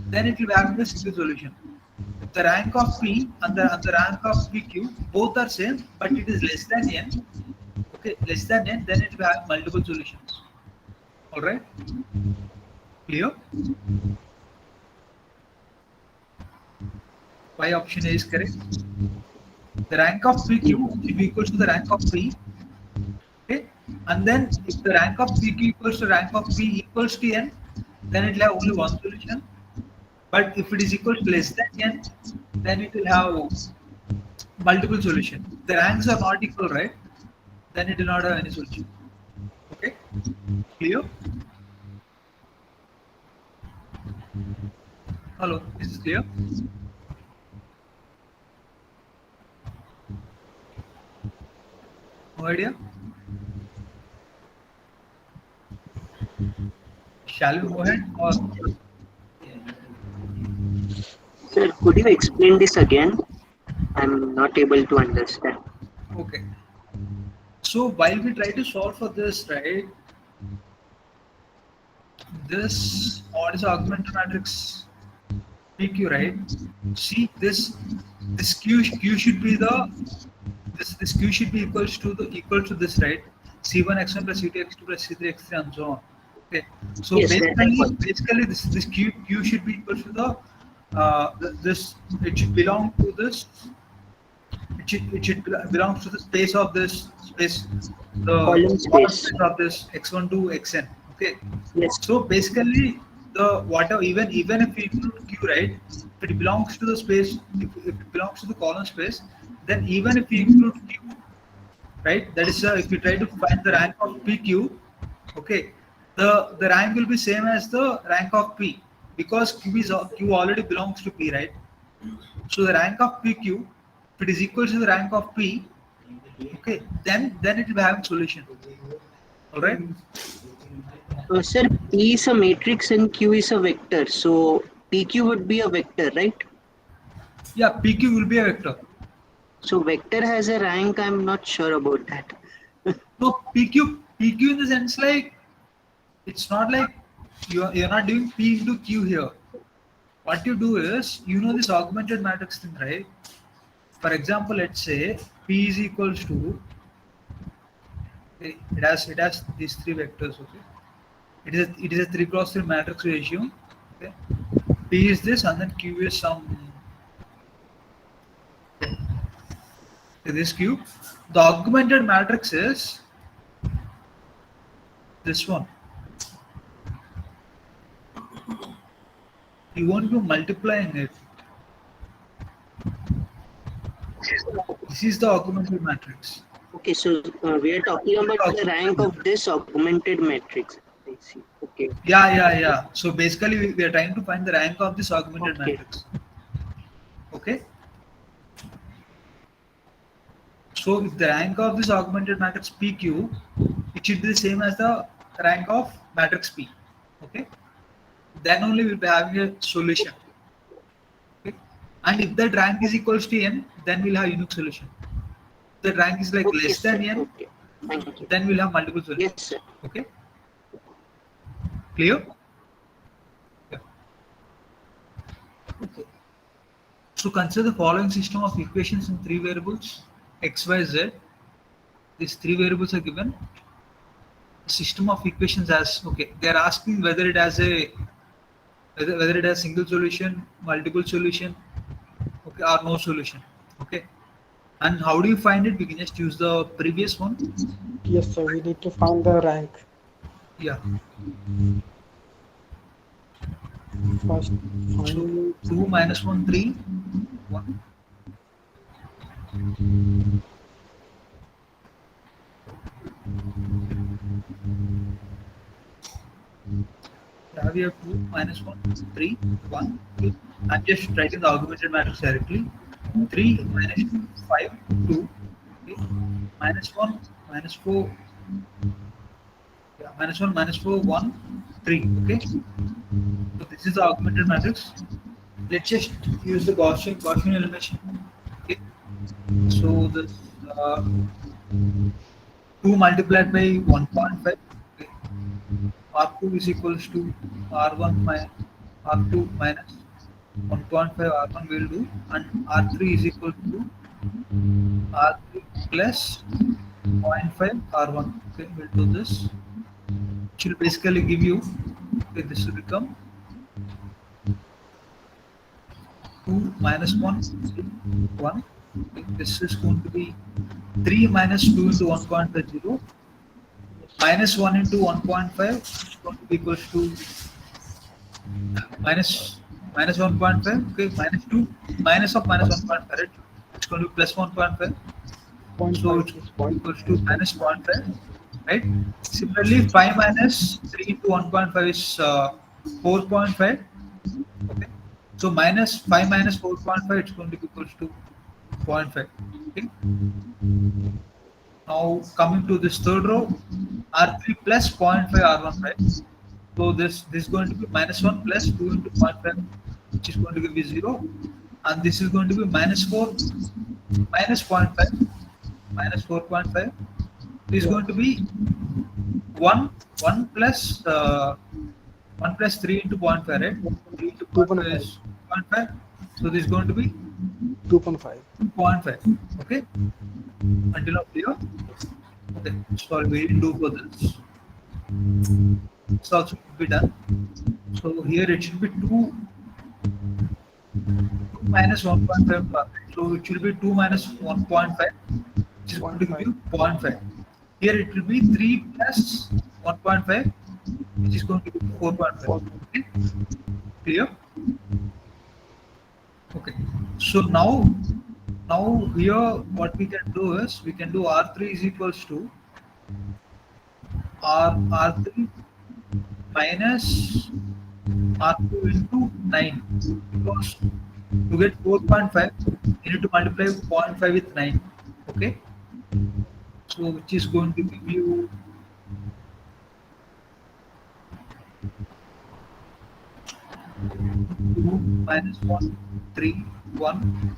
then it will be having a single solution. If the rank of P and the rank of PQ both are same, but it is less than n, okay, less than n, then it will have multiple solutions. All right, clear? Why option A is correct? The rank of PQ should be equal to the rank of P. Okay, and then if the rank of PQ equals to rank of P equals to n, then it will have only one solution. But if it is equal to less than n, then it will have multiple solutions. the ranks are not equal, right? Then it will not have any solution. Okay, clear? Hello, is this clear? No idea? Shall we go ahead or?
Sir, could you explain this again? I'm not able to understand.
Okay. So while we try to solve for this, right? This what is augmented matrix PQ, right? See this Q should be the this Q should be equal to this, right? C1 x1 plus C2 x2 plus C3 x3 and so on. Okay. So
Yes,
basically this Q should be equal to the this it should belong to this it should belongs to the space of this space the
Column space.
of this x1 to xn. Okay.
Yes.
So basically, the whatever even if we include Q, right? If it belongs to the space, if it belongs to the column space, then even if we include Q, right? That is, if we try to find the rank of PQ, okay, the rank will be same as the rank of P because Q already belongs to P, right? So the rank of PQ, if it is equal to the rank of P, okay, then it will have solution. All right.
Sir, P is a matrix and Q is a vector. So PQ would be a vector, right?
Yeah, PQ will be a vector.
So vector has a rank. I'm not sure about that.
No, PQ in the sense like it's not like you're not doing P into Q here. What you do is this augmented matrix thing, right? For example, let's say P is equals to it has these three vectors. Okay, it is a 3 cross 3 matrix ratio. Okay, P is this and then Q is some this Q. The augmented matrix is this one. You won't be multiplying it. This is the augmented matrix.
Okay, so we are talking about the rank of this augmented matrix. I see. Okay.
Yeah. So basically, we are trying to find the rank of this augmented
Okay.
matrix. Okay. So if the rank of this augmented matrix PQ, it should be the same as the rank of matrix P. Okay. Then only we'll be having a solution. Okay. And if that rank is equals to n, then we'll have unique solution. If the rank is like
Okay,
less than
sir.
n,
Okay. Thank you.
then we'll have multiple solutions.
Yes, sir.
Okay. Clear? Yeah. Okay. So consider the following system of equations in 3 variables x, y, z. These 3 variables are given. System of equations as okay. They are asking whether it has whether it has single solution, multiple solution, okay, or no solution. Okay. And how do you find it? We can just use the previous one.
Yes, sir. We need to find the rank
Yeah.
first.
2 minus 1, 3, 1. Yeah, we have 2 minus 1, 3, 1. Okay. I'm just writing the augmented matrix directly. 3 minus 2, 5, 2. Okay. Minus 1, minus 4. Yeah, minus 1, minus 4, 1, 3. Okay. So this is the augmented matrix. Let's just use the Gaussian elimination. Okay. So this 2 multiplied by 1.5. Okay. R2 is equals to R1 minus R2 minus 1.5 R1 will do, and R3 is equal to R3 plus 0.5 R1. Okay, we'll do this. Which will basically give you, okay, this will become 2 minus 1, 1. Okay, this is going to be 3 minus 2 into 1.5, 0. Minus 1 into 1.5 is going to be equals to minus 1.5. Okay, minus 2 minus of minus 1.5. Right? It's going to be plus 1.5. So it's equals to minus 0.5, right? Similarly, 5 minus 3 into 1.5 is 4.5. Okay. So minus 5 minus 4.5, it's going to be equals to 0.5. Okay. Now coming to this third row, R3 plus 0.5 R1, right? So this is going to be minus 1 plus 2 into 0.5, which is going to give you 0. And this is going to be minus 4 minus 0.5 minus 4.5. This is going to be 1 plus 1 plus 3 into 0.5, right? 3 into 0.5 is 0.5. So this is going to be
2.5.
2.5. Okay. Until now clear? Okay. Sorry, we didn't do for this. This also should be done. So here it should be 2 minus 1.5. So it should be 2 minus 1.5, which is going to give you 0.5. Here it will be 3 plus 1.5, which is going to be 4.5. Okay. Clear? Okay. So now here what we can do is we can do R3 is equals to R3 minus R2 into 9, because to get 4.5 you need to multiply 0.5 with 9. Okay. So which is going to give you 2 minus 1, 3, 1,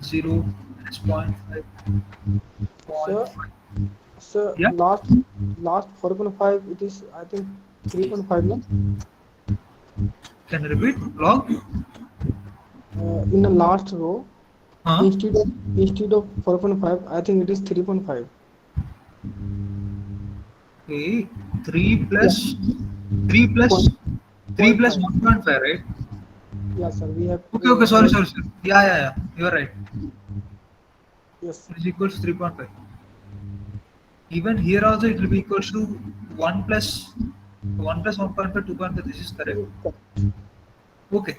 0 minus 0.5, 0.5.
So
Yeah.
last 4.5, it is I think 3.5, no?
Can you repeat? Log?
In the last row,
Huh?
instead of 4.5, I think it is 3.5.
Okay. 3 plus 1.5, right?
Yeah, sir. We have.
Okay. Sorry. Yeah. You are right.
Yes.
It is equals to 3.5. Even here also it will be equals to 1 plus 1.5, 2.5. This is correct. Okay.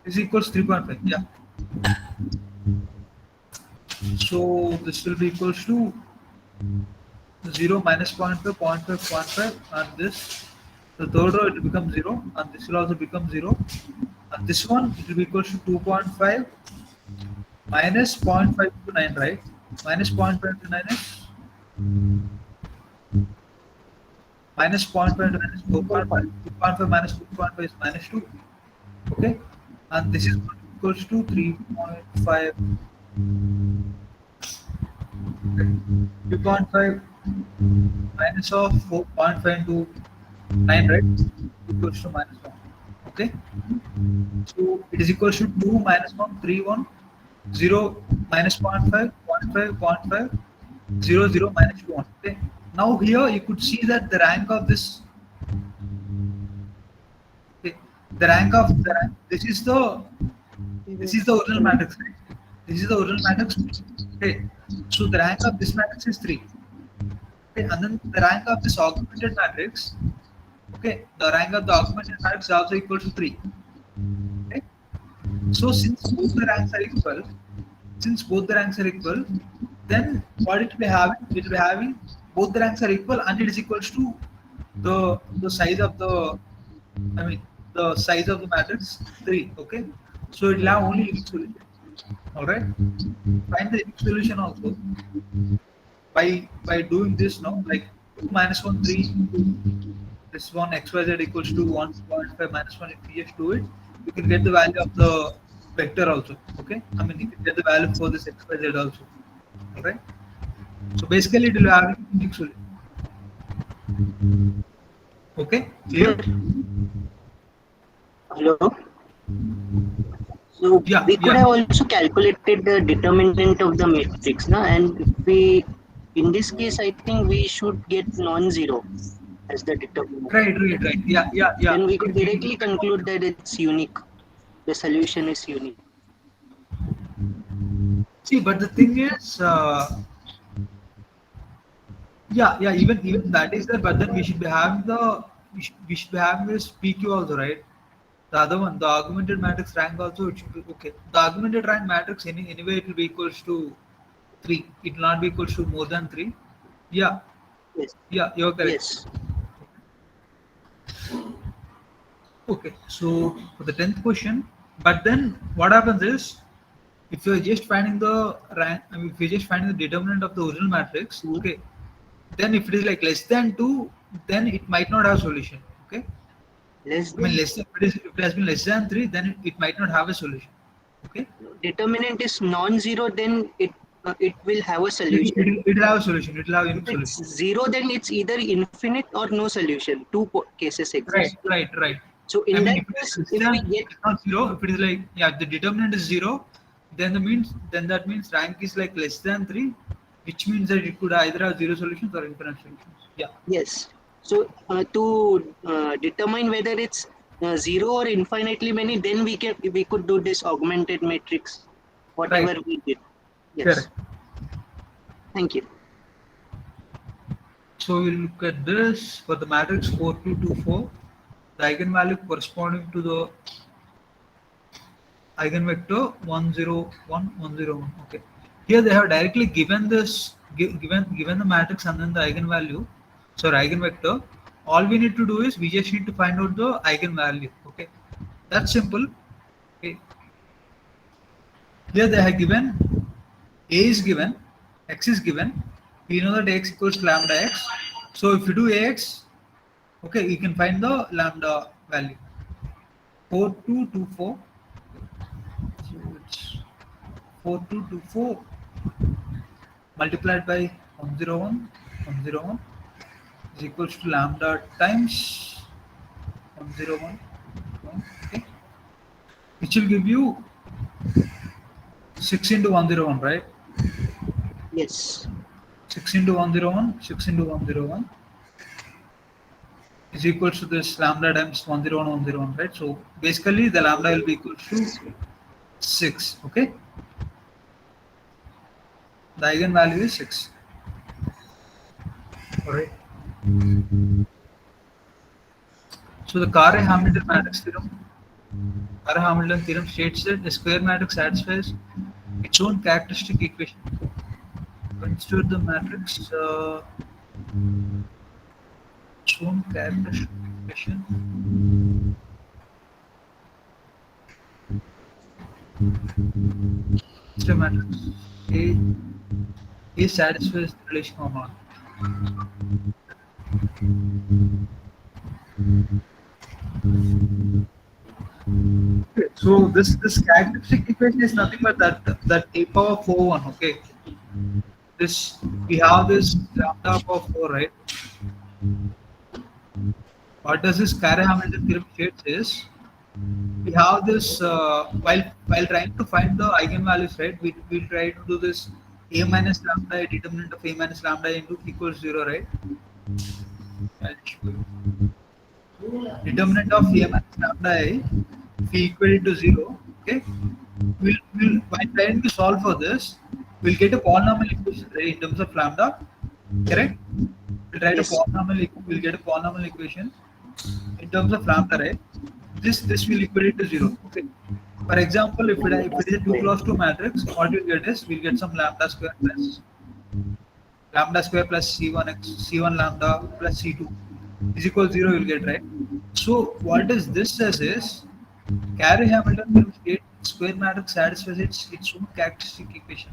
This equals 3.5. Yeah. So this will be equals to 0 minus 0.5, 0.5, 0.5, and this. The third row it will become 0, and this will also become 0. And this one it will be equals to 2.5 minus 0.5 to 9, right? Minus 0.5 to 9 is minus 0.5 to 9 is 4.5. 2.5 minus 2.5 is minus 2. Okay. And this is equals to 3.5. 3.5 minus of 4.5 into 9, right? Equals to minus 1. Okay. So it is equals to 2 minus 1, 3, 1, 0 minus 0.5, 0.5, 0.5, 0, 0 minus 2, 1. Okay. Now here you could see that the rank of this, okay, this is the original matrix. Right? This is the original matrix. Okay. So the rank of this matrix is 3. Okay, and then the rank of this augmented matrix, okay, the rank of the augmented matrix is also equal to 3. Okay. So since both the ranks are equal, then what it will be having? It will be having both the ranks are equal and it is equals to the size of the size of the matrix 3. Okay. So it will have only unique solution. Alright. Find the unique solution also by doing this now, like 2 minus 1, 3 into this one xyz equals to 1.5 minus 1. If you just do it, you can get the value of the vector also. Okay. I mean, you can get the value for this xyz also. Alright. So basically, it will have a unique solution. Okay. Clear?
Hello. So
Yeah,
we could
yeah.
have also calculated the determinant of the matrix, na? And in this case, I think we should get non-zero as the determinant.
Right. Yeah.
Then we could directly conclude that it's unique. The solution is unique.
See, but the thing is, even that is there, but then we should be having we should be having this PQ also, right? The other one, the augmented matrix rank also, it should be okay. The augmented rank matrix anyway it will be equals to 3. It will not be equals to more than 3. Yeah,
Yes.
yeah, you're correct.
Yes.
Okay, so for the 10th question, but then what happens is, if you're just finding the rank, I mean, if you're just finding the determinant of the original matrix,
Mhm.
okay, then if it is like less than 2, then it might not have solution. Okay,
Less
I mean,
than
if it has been less than 3, then it might not have a solution. Okay,
determinant is non-zero, then it will have a solution.
it will have a solution. It will have
If
unique
it's
solution.
zero, then it's either infinite or no solution. Two cases
Right,
exist.
right.
So
I
in
mean,
that
if it is
case,
less
if we
than,
get
it's not 0. If it is like, yeah, the determinant is 0, then that means rank is like less than 3, which means that it could either have 0 solutions or infinite solutions. Yeah,
yes, so to determine whether it's zero or infinitely many, then we could do this augmented matrix,
right,
whatever we did. Yes,
correct.
thank you.
So we'll look at this for the matrix 4224, the eigenvalue corresponding to the eigenvector 101, 101. Okay, here they have directly given this, given the matrix and then the eigenvalue, sorry, eigenvector. All we need to do is we just need to find out the eigenvalue. Okay, that's simple. Okay, here they have given a is given, x is given. We know that x equals to lambda x. So if you do ax, okay, you can find the lambda value. 4224. So it's 4224 multiplied by 101, 101 is equals to lambda times 101. Okay, which will give you 6 into 101, right?
Yes,
6 into 101, 6 into 101 is equals to this lambda times 101, 101, right? So basically the lambda will be equal to 6. Okay, the eigenvalue is 6. All right. So the Carre-Hamilton matrix theorem, Carre-Hamilton theorem states that a square matrix satisfies its own characteristic equation. Consider the matrix its own characteristic equation. Consider matrix A satisfies the relation or not. Okay, so this characteristic equation is nothing but that a power 4 one. Okay, this we have this lambda power 4, right? What does this Carre-Hamilton theorem states is, we have this while trying to find the eigenvalues, right? We try to do this a minus lambda, a determinant of a minus lambda into equals 0, right? I'll show you. Determinant of a minus lambda I, if we equal it to 0, okay, we'll while trying to solve for this, we'll get a polynomial equation, right, in terms of lambda, correct? We'll try to
yes,
we'll get a polynomial equation in terms of lambda, right? This will equal it to 0. Okay. For example, if it is a 2 cross 2 matrix, what we'll get is we'll get some lambda square plus c1 lambda plus c2 is equal to 0. You'll get, right. So what is this says is, Carre-Hamilton theorem states square matrix satisfies its own characteristic equation.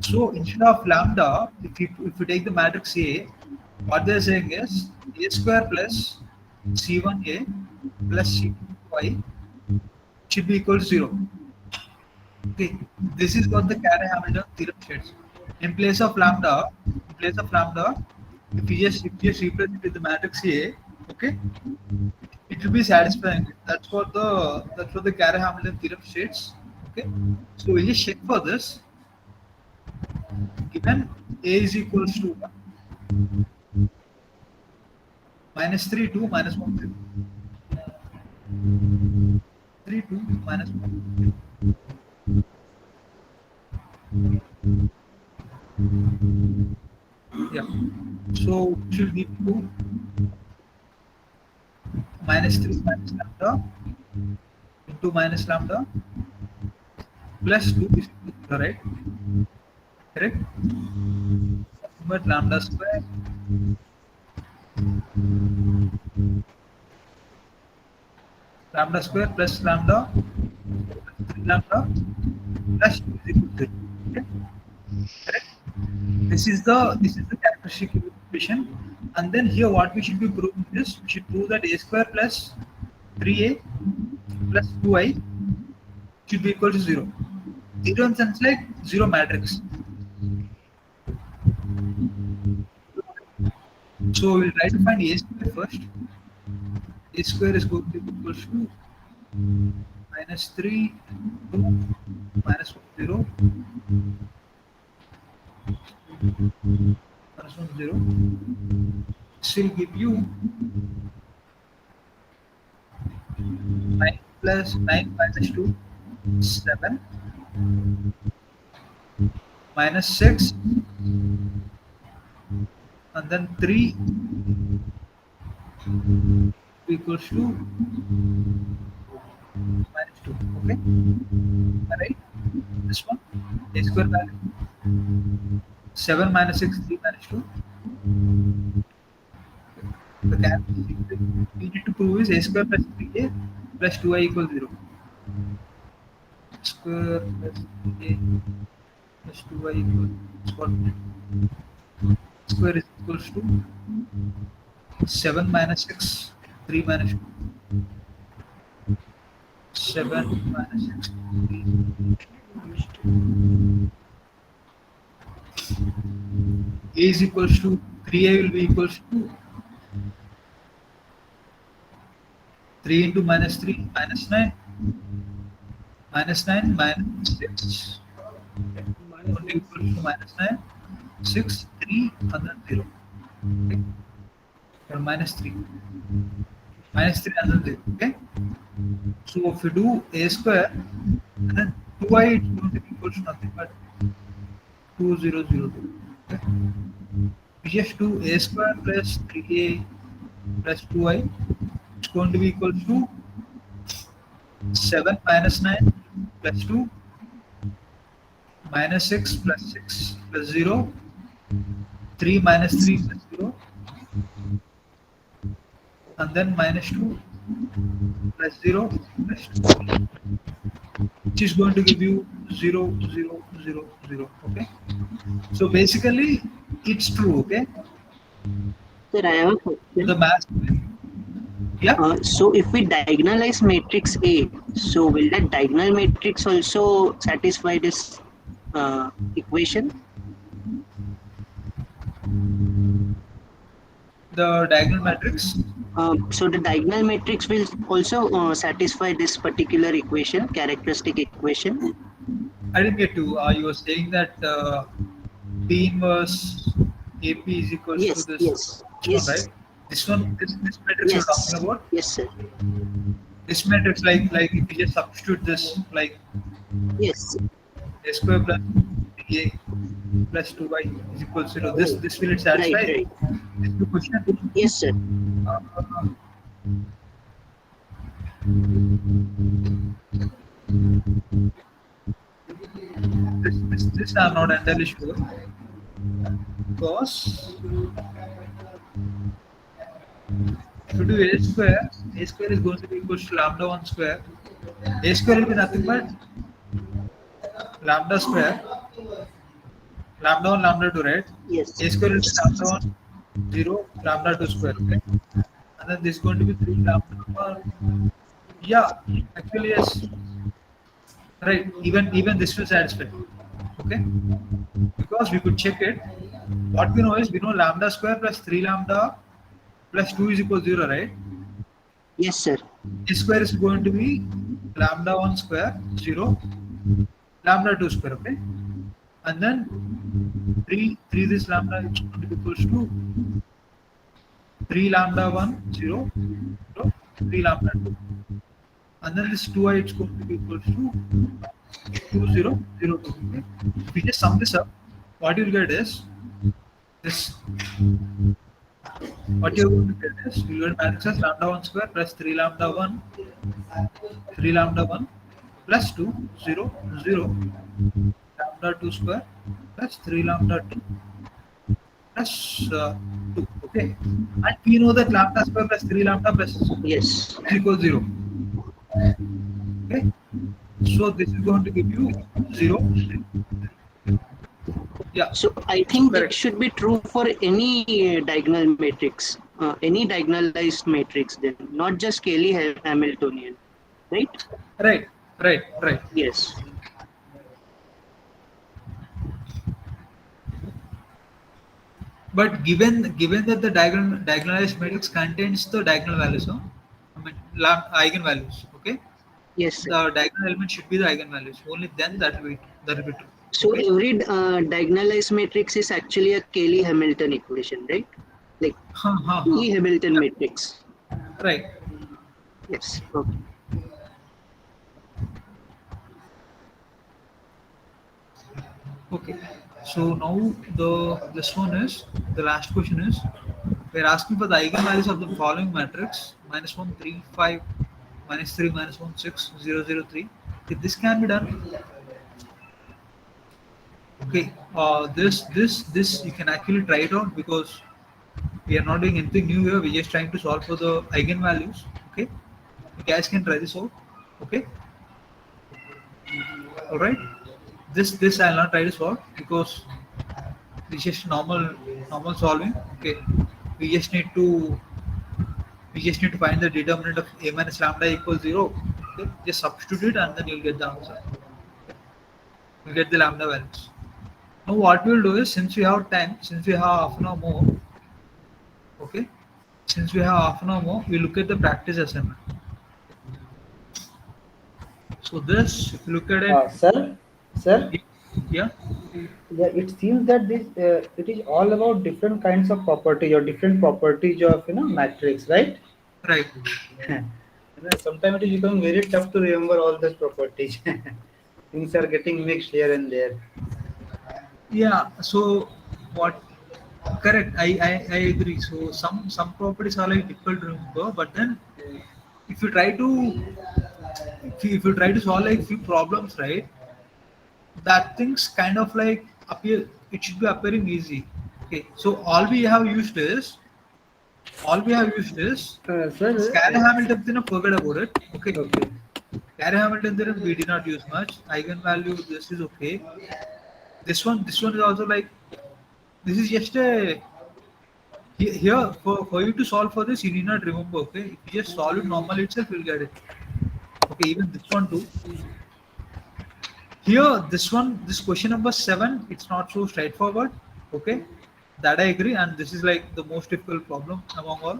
So instead of lambda, if you take the matrix A, what they're saying is a square plus c1a plus c2y should be equal to 0. Okay, this is what the Carre-Hamilton theorem states. In place of lambda, if you just replace it with the matrix A, okay, it will be satisfying. That's what the Carre-Hamilton theorem states. Okay, so we just check for this. Given A is equals to 1, minus 3 2 minus 1 3. 3 2 minus 1 3. Yeah. So it should be 2 minus 3 minus lambda into minus lambda plus 2 is equal to 0, right? correct? But lambda square plus lambda 3 lambda plus 2 is equal to 0. Okay? Correct? This is the characteristic equation, and then here what we should be proving is we should prove that a square plus 3a plus 2i should be equal to 0. 0 in sense like 0 matrix. So we'll try to find a square first. A square is going to be equal to minus 3 2 minus 1 0 minus 1 0. This will give you 9 plus 9 minus 2 7 minus 6 and then 3 equals to minus 2. Okay, alright, this one a square value 7 minus 6 3 minus 2. The characteristic we need to prove is a square plus 3a plus 2i equals 0. Square plus 3a plus 2i equals what? Square is equals to 7 minus 6 3 minus 2. 7 minus 6 3. A is equals to 3a will be equals to 3 into minus 3 minus 9 minus 9 minus 6 only equals to minus 9 6 3 and then 0. Okay, or minus 3 and then 0. Okay, so if you do a square and then 2i, it's going to be equal to nothing but 2002. Okay, we just do a square plus 3a plus 2i, it's going to be equal to 7 minus 9 plus 2 minus 6 plus 6 plus 0 3 minus 3 plus 0 and then minus 2 plus 0 plus 2, which is going to give you 0 0 0 0. Okay, so basically it's true. Okay,
Sir, I have a question.
the math, yeah.
So if we diagonalize matrix A, so will that diagonal matrix also satisfy this equation?
The diagonal matrix,
So the diagonal matrix will also satisfy this particular equation, characteristic equation.
I didn't get to. You were saying that P inverse AP is equals
Yes,
to this
yes,
one,
yes,
right? This one, this matrix you're
yes,
talking about.
yes, sir.
This matrix, like if you just substitute this, like
Yes,
a square plus a plus 2y is equals to 0. This will it satisfy?
right.
This is the question.
Yes, sir.
Uh, this I'm not entirely sure because if you do a square is going to be equal to lambda 1 square. A square will be nothing but lambda square, lambda 1, lambda 2, right?
Yes,
A square will be lambda 1, 0, lambda 2 square, okay? And then this is going to be 3 lambda 1. Yeah, actually, yes. Right, even this will satisfy, okay? Because we could check it. What we know is we know lambda square plus 3 lambda plus 2 is equal to 0, right?
yes, sir.
A square is going to be lambda 1 square 0 lambda 2 square, okay? And then 3 this lambda is going to be equals to 3 lambda 1 0 0 3 lambda 2, and then this 2i it's going to be equals to 2 0 0 2. Okay? If we just sum this up, what you'll get is this. What you're going to get is you'll get matrix as lambda 1 square plus 3 lambda 1 plus 2 0 0 lambda lambda 2 square plus 3 lambda 2 plus 2. Okay, and we know that lambda square plus 3 lambda plus
Yes.
is equal to 0. Okay, so this is going to give you 0. Yeah,
So I think that
correct.
should be true for any diagonal matrix, any diagonalized matrix, then not just Cayley Hamiltonian, right?
Right, right, right.
Yes.
But given that the diagonalized matrix contains the diagonal values, no? I mean eigenvalues. Okay,
Yes, sir.
the diagonal element should be the eigenvalues. Only then that will be true.
So
Okay.
every diagonalized matrix is actually a Cayley Hamilton equation, right? Like Cayley Hamilton matrix.
Right.
Yes. Okay.
Okay. So now this one is the last question is we're asking for the eigenvalues of the following matrix minus 1 3 5 minus 3 minus 1 6 0 0 3. If this can be done, okay. This you can actually try it out because we are not doing anything new here. We're just trying to solve for the eigenvalues. Okay, you guys can try this out. Okay, all right. This I'll not try to solve because this is normal solving. Okay, we just need to find the determinant of a minus lambda equals 0. Okay, just substitute it and then you'll get the answer. You'll get the lambda values. Now what we'll do is since we have time, since we have half an hour more, okay, since we have half an hour more, we look at the practice assignment. So this, if you look at it,
Sir,
yeah,
yeah, it seems that this it is all about different kinds of properties or different properties of matrix, right?
right,
Sometimes it is becoming very tough to remember all those properties. Things are getting mixed here and there.
yeah. So what? Correct. I agree. So some properties are like difficult to remember, but then if you try to if you try to solve like few problems, right? That things kind of like appear. It should be appearing easy. Okay. So all we have used is
Sir,
Gary Hamilton theorem. Forget about it. Okay.
okay.
Gary Hamilton theorem we did not use much. Eigenvalue. This is okay. This one is also like this is just a here for you to solve for this you need not remember. Okay, if you just solve it normally itself you'll get it. Okay, even this one too. Here this question number 7, it's not so straightforward. Okay, that I agree, and this is like the most difficult problem among all.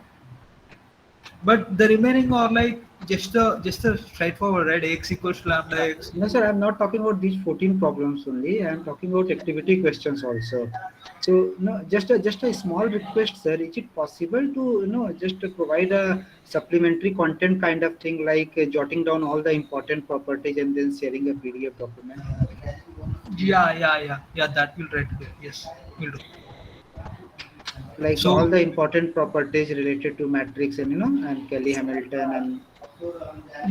But the remaining are like just a straightforward, right? X equals to lambda x.
No, sir, I'm not talking about these 14 problems only. I'm talking about activity questions also. So, no, just a small request, sir. Is it possible to just to provide a supplementary content kind of thing, like jotting down all the important properties and then sharing a PDF document?
Yeah. That we'll try to do. Yes, we'll do.
Like all
So
the important properties related to matrix and and Kelly Hamilton and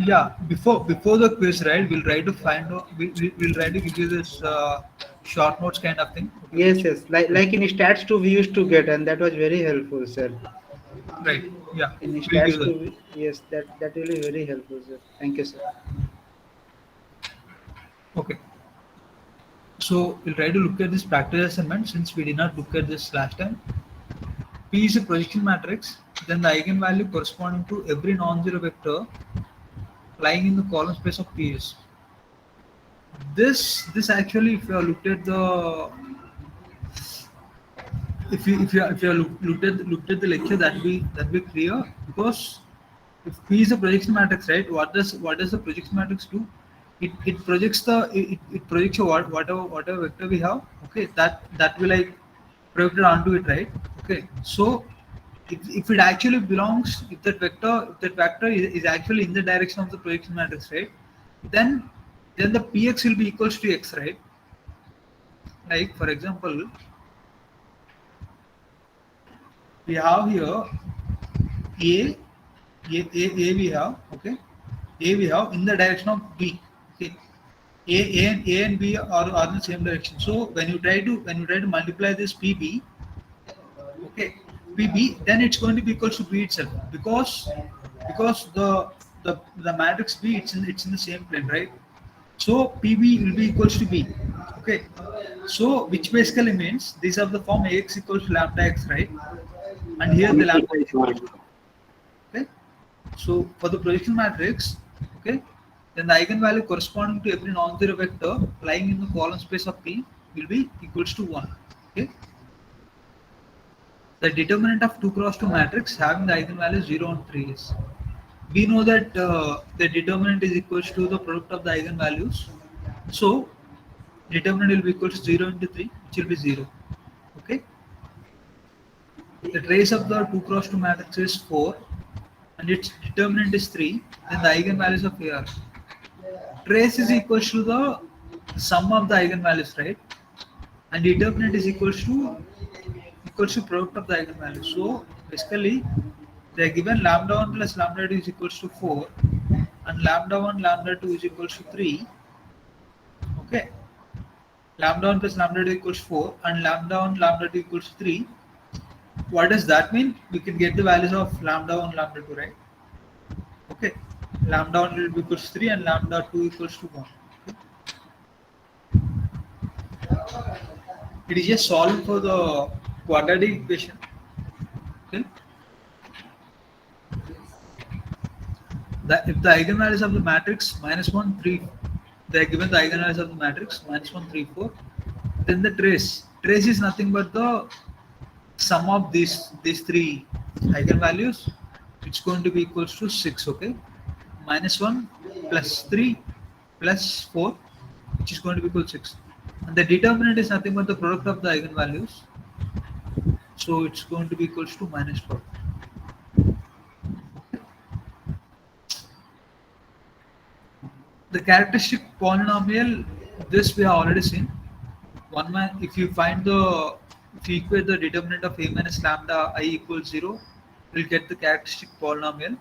yeah, before the quiz, right? We'll try to find out. We'll try to give you this short notes kind of thing. Okay,
yes,
which
yes, like in stats 2 we used to get, and that was very helpful, sir.
right? Yeah,
In
we'll
stats
give that.
2, yes, that really very helpful, sir. Thank you, sir.
Okay. So we'll try to look at this practice assignment since we did not look at this last time. P is a projection matrix. Then the eigenvalue corresponding to every non-zero vector lying in the column space of P is. This actually, if you have looked at the if you have looked at the lecture that be clear because if P is a projection matrix, right? What does the projection matrix do? It projects it projects a whatever vector we have. Okay, that will like projected onto it, right? Okay, so if it actually belongs, if that vector is actually in the direction of the projection matrix, right? Then the px will be equals to x, right? Like for example, we have here a we have okay a we have in the direction of b. Okay, A and B are in the same direction. So when you try to multiply this PB, okay, PB, then it's going to be equals to B itself because the matrix B it's in the same plane, right? So PB will be equals to B. Okay. So which basically means these are the form AX equals to lambda X, right? And here the lambda is equals to, okay. So for the projection matrix, okay, then the eigenvalue corresponding to every non-zero vector lying in the column space of P will be equals to 1. Okay. The determinant of 2 cross 2 matrix having the eigenvalues 0 and 3 is. We know that the determinant is equals to the product of the eigenvalues. So determinant will be equals to 0 into 3, which will be 0. Okay. The trace of the 2 cross 2 matrix is 4 and its determinant is 3, then the eigenvalues of A are. Trace is equals to the sum of the eigenvalues, right? And determinant is equals to product of the eigenvalues. So basically they are given lambda 1 plus lambda 2 is equals to 4 and lambda 1 lambda 2 is equals to 3. Okay. Lambda 1 plus lambda 2 equals 4 and lambda 1 lambda 2 equals 3. What does that mean? We can get the values of lambda 1 lambda 2, right? Okay. Lambda 1 will be equals to 3 and lambda 2 equals to 1. Okay. It is just solved for the quadratic equation. Okay. If the eigenvalues of the matrix minus 1, 3, they are given the eigenvalues of the matrix minus 1, 3, 4, then the trace is nothing but the sum of these three eigenvalues. It's going to be equals to 6. Okay, minus 1 plus 3 plus 4, which is going to be equal to 6, and the determinant is nothing but the product of the eigenvalues, so it's going to be equals to minus 4. The characteristic polynomial, this we have already seen. If you equate the determinant of a minus lambda I equals 0, you'll get the characteristic polynomial.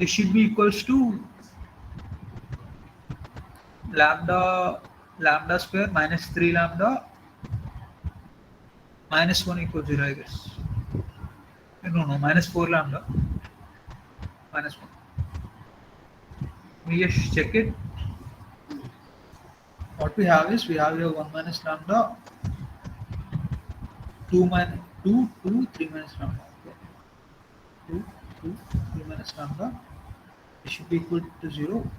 This should be equals to lambda square minus 3 lambda minus 1 equals 0, I guess. No, minus 4 lambda minus 1. We just check it. What we have is, we have here 1 minus lambda, 2 minus 2, 3 minus lambda. Okay. 2, 3 minus lambda. It should be equal to 0.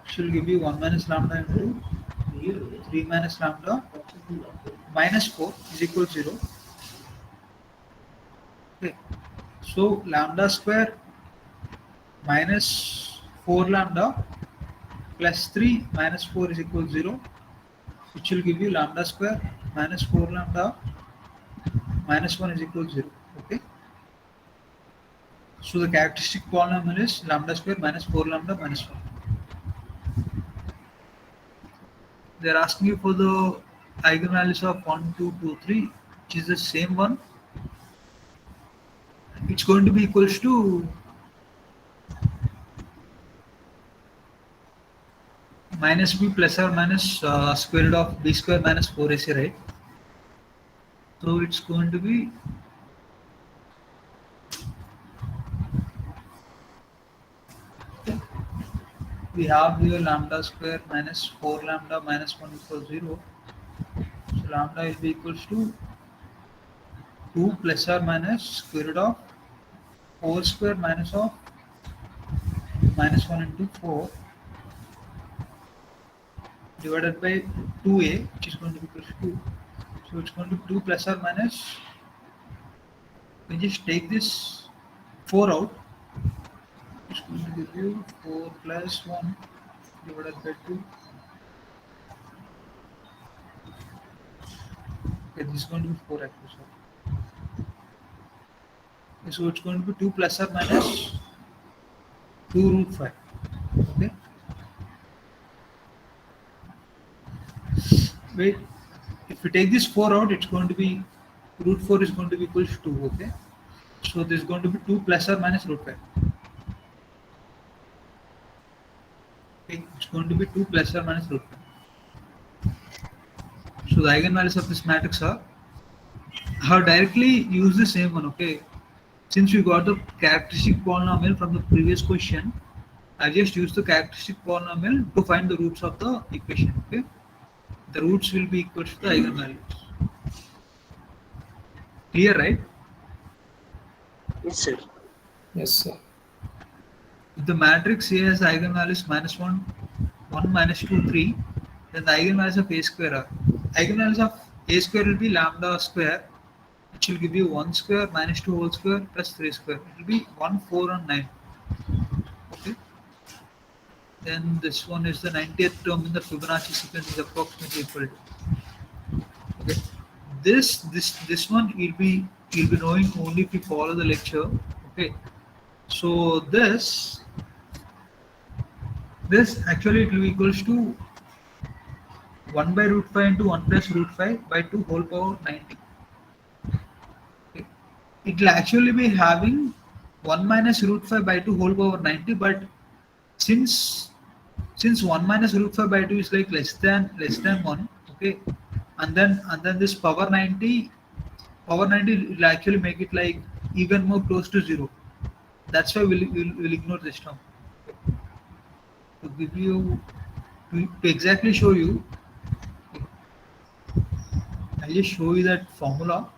It should give you 1 minus lambda into 3 minus lambda minus 4 is equal to 0. Okay. So lambda square minus 4 lambda plus 3 minus 4 is equal to 0, which will give you lambda square minus 4 lambda minus 1 is equal to 0. Okay. So the characteristic polynomial is lambda square minus 4 lambda minus 1. They are asking you for the eigenvalues of 1, 2, 2, 3, which is the same one. It's going to be equals to minus b plus or minus square root of b square minus 4ac, right? So it's going to be we have here lambda square minus 4 lambda minus 1 equals 0. So lambda will be equals to 2 plus or minus square root of 4 square minus of minus 1 into 4 divided by 2a, which is going to be equals to 2. So it's going to be 2 plus or minus, we just take this 4 out, it's going to give you 4 plus 1 divided by 2. Okay, this is going to be 4 actually. Okay, so it's going to be 2 plus or minus 2 root 5. Okay. Wait, if we take this 4 out, it's going to be root 4 is going to be equal to 2. Okay. So this is going to be 2 plus or minus root 5. Okay, it's going to be 2 plus or minus root 5. So the eigenvalues of this matrix are, I have directly used the same one. Okay, since we got the characteristic polynomial from the previous question, I just used the characteristic polynomial to find the roots of the equation. Okay, the roots will be equal to the eigenvalues. Clear, right?
Yes, sir.
Yes, sir.
If the matrix A has eigenvalues minus 1, 1 minus 2, 3, then the eigenvalues of A square are, eigenvalues of A square will be lambda square, which will give you 1 square minus 2 whole square plus 3 square. It will be 1, 4 and 9. Okay. Then this one is the 90th term in the Fibonacci sequence is approximately equal to. Okay. This one you'll be knowing only if you follow the lecture. Okay. So this actually it will be equals to 1 by root 5 into 1 plus root 5 by 2 whole power 90. Okay. It will actually be having 1 minus root 5 by 2 whole power 90, but since 1 minus root 5 by 2 is like less than 1, okay, and then this power 90 will actually make it like even more close to 0. That's why we'll ignore this term. To give you to exactly show you, I'll just show you that formula.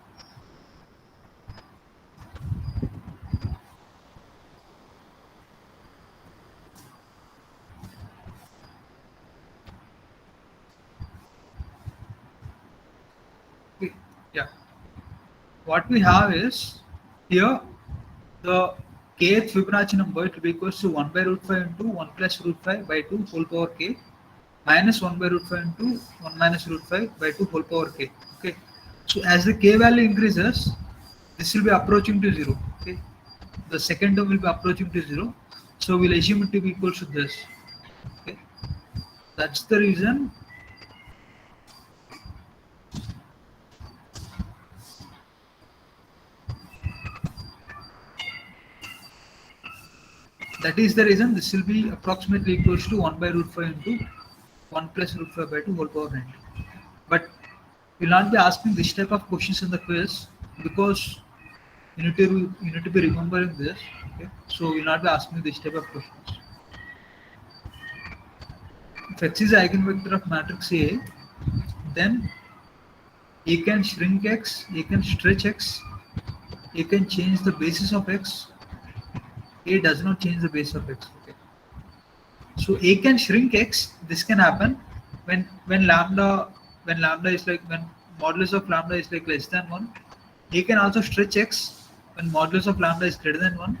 Okay, yeah. What we have is here the kth Fibonacci number, it will be equals to 1 by root 5 into 1 plus root 5 by 2 whole power k minus 1 by root 5 into 1 minus root 5 by 2 whole power k. Okay. So as the k value increases, this will be approaching to 0. Okay. The second term will be approaching to 0. So we'll assume it to be equal to this. Okay. That's the reason. That is the reason this will be approximately equals to 1 by root 5 into 1 plus root 5 by 2 whole power 90. But we'll not be asking this type of questions in the quiz because you need to be remembering this. Okay? So we'll not be asking this type of questions. If X is the eigenvector of matrix A, then A can shrink X, A can stretch X, A can change the basis of X, A does not change the base of X. Okay. So A can shrink X. This can happen when lambda is like, when modulus of lambda is like less than 1. A can also stretch X when modulus of lambda is greater than 1.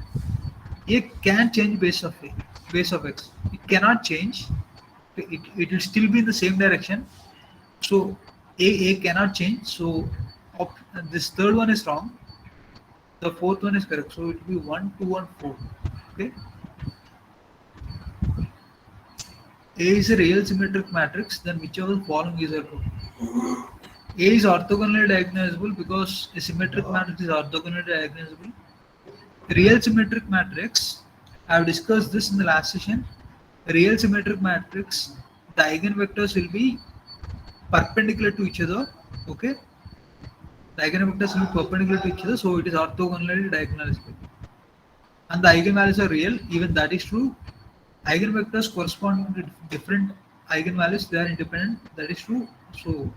A can change base of X. It cannot change. It will still be in the same direction. So A cannot change. So this third one is wrong. The fourth one is correct. So it will be 1, 2, and 4. Okay. A is a real symmetric matrix, then which of the following is true? A is orthogonally diagonalizable because a symmetric matrix is orthogonally diagonalizable. Real symmetric matrix, I have discussed this in the last session. Real symmetric matrix, the eigenvectors will be perpendicular to each other. Okay. The eigenvectors will be perpendicular to each other, so it is orthogonally diagonalizable. And the eigenvalues are real, even that is true. Eigenvectors correspond to different eigenvalues, they are independent, that is true. So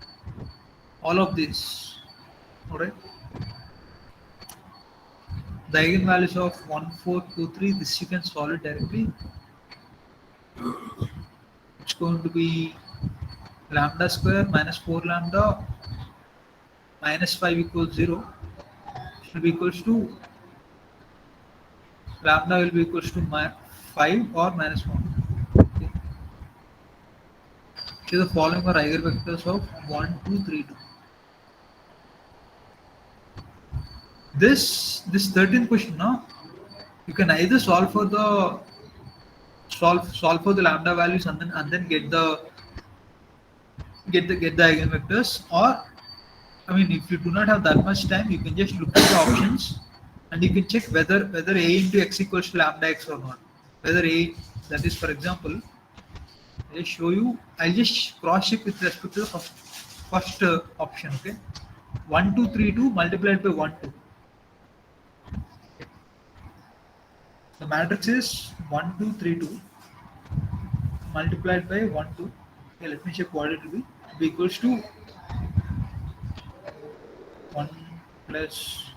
all of this, alright. The eigenvalues of 1, 4, 2, 3, this you can solve it directly. It's going to be lambda square minus 4 lambda minus 5 equals 0. It will be equals to lambda will be equals to 5 or minus 1. Okay. So the following are eigenvectors of 1, 2, 3, 2. This 13th question now, you can either solve for the lambda values and then get the eigenvectors, or I mean, if you do not have that much time, you can just look at the options and you can check whether A into X equals to lambda X or not. Whether A, that is, for example, I'll show you. I'll just cross check with respect to the first option. Okay, 1 2 3 2 multiplied by 1 2. The matrix is 1 2 3 2 multiplied by 1 2. Okay, let me check what it will be. It will be equals to 1 plus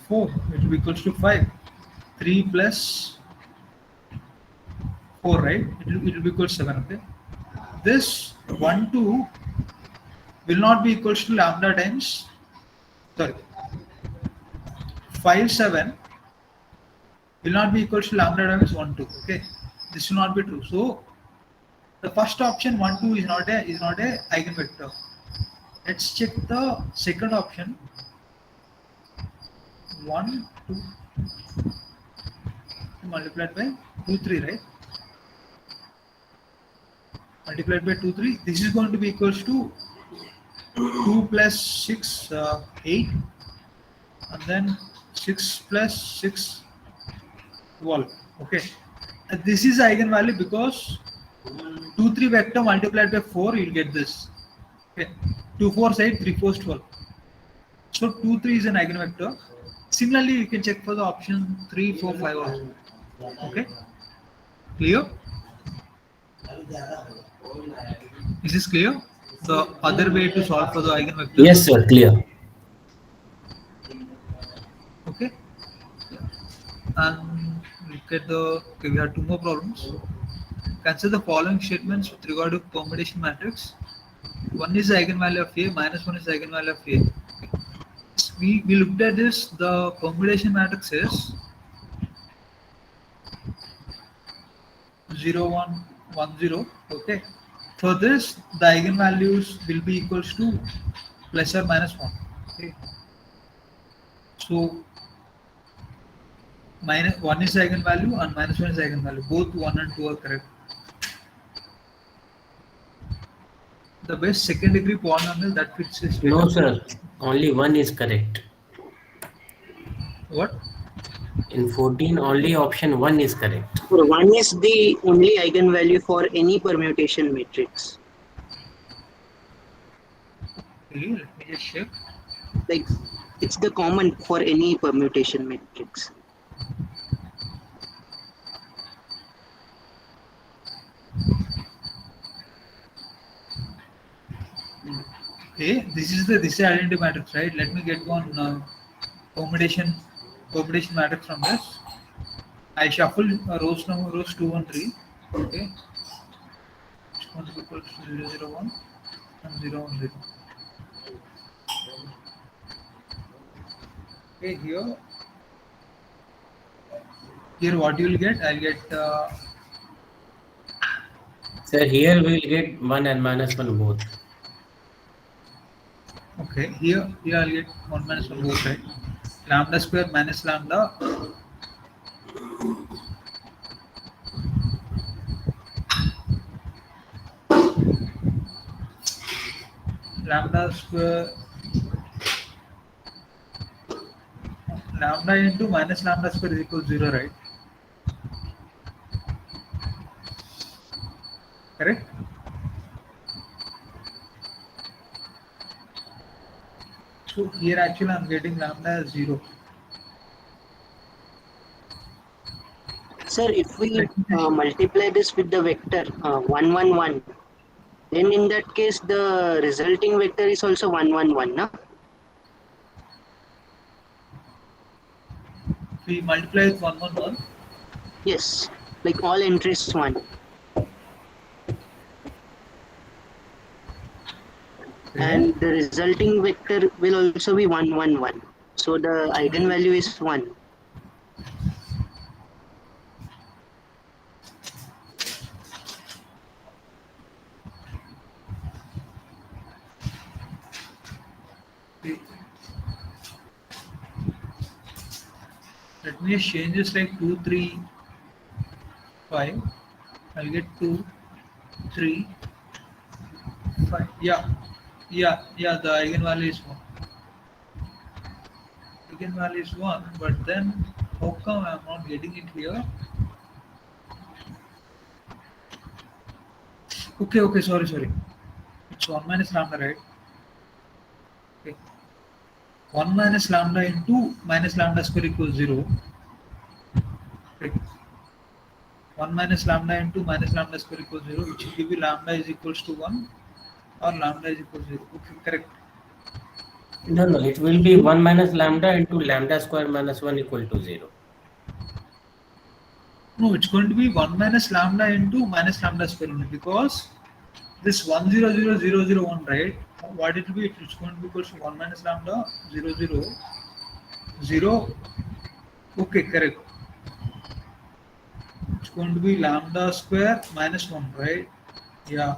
4. It will be equals to 5. 3 plus 4, right? It will be equals to 7. Okay. This 1 2 will not be equals to lambda times, sorry, 5 7 will not be equals to lambda times 1 2. Okay, this will not be true. So the first option 1 2 is not a eigenvector. Let's check the second option 1 2 multiplied by 2 3, right? Multiplied by 2 3. This is going to be equals to 2 plus 6 8, and then 6 plus 6 12. Okay, this is eigenvalue because 2 3 vector multiplied by 4, you'll get this. Okay, 2 4 8, 3 4 12. So 2 3 is an eigenvector. Similarly, you can check for the option 3 4 5 also. Okay, clear? Is this clear? The other way to solve for the eigenvector.
Yes, sir. Clear.
Okay, and look at the. Okay, we have two more problems. Consider the following statements with regard to permutation matrix. One is the eigenvalue of A, minus one is the eigenvalue of A. We looked at this. The permutation matrix is 0 1 1 0. Okay. For this, the eigenvalues will be equals to plus or minus 1. Okay. So minus 1 is the eigenvalue and minus 1 is the eigenvalue. Both 1 and 2 are correct. The best second degree polynomial that fits this data.
No, sir. Only one is correct.
What?
In 14, only option 1 is correct.
So 1 is the only eigenvalue for any permutation matrix.
Okay, let me just check.
Like it's the common for any permutation matrix.
Okay, this is identity matrix, right? Let me get one permutation matrix from this. I shuffle rows 2 and 3. Okay, each one is equals to 0 0 1 and 0 1 0. Okay, here what you will get? I'll get
Sir, here we will get 1 and minus 1 both.
okay, here I'll get 1 minus 1 both, right? Lambda square minus lambda square lambda into minus lambda square is equal to 0, right? Correct? So here actually I'm getting lambda as 0.
Sir, if we multiply this with the vector 1 1 1, then in that case the resulting vector is also 1 1 1, no?
If we multiply with 1 1 1,
Yes, like all entries 1. And the resulting vector will also be 1 1 1. So the eigenvalue is 1.
let me just change this like 2 3 5. I'll get 2 3 5. Yeah, the eigenvalue is 1. Eigenvalue is 1, but then how come I'm not getting it here? Okay, sorry. It's 1 minus lambda, right? Okay. 1 minus lambda into minus lambda square equals 0. Okay. 1 minus lambda into minus lambda square equals 0, which will give you lambda is equals to 1 or lambda is equals to 0. Okay, correct.
No, it will be 1 minus lambda into lambda square minus 1 equal to 0.
No, it's going to be 1 minus lambda into minus lambda square only, because this 1 0 0 0 0 1, right? What it will be? It's going to be equals to 1 minus lambda 0 0 0. Okay, correct. It's going to be lambda square minus 1, right? Yeah.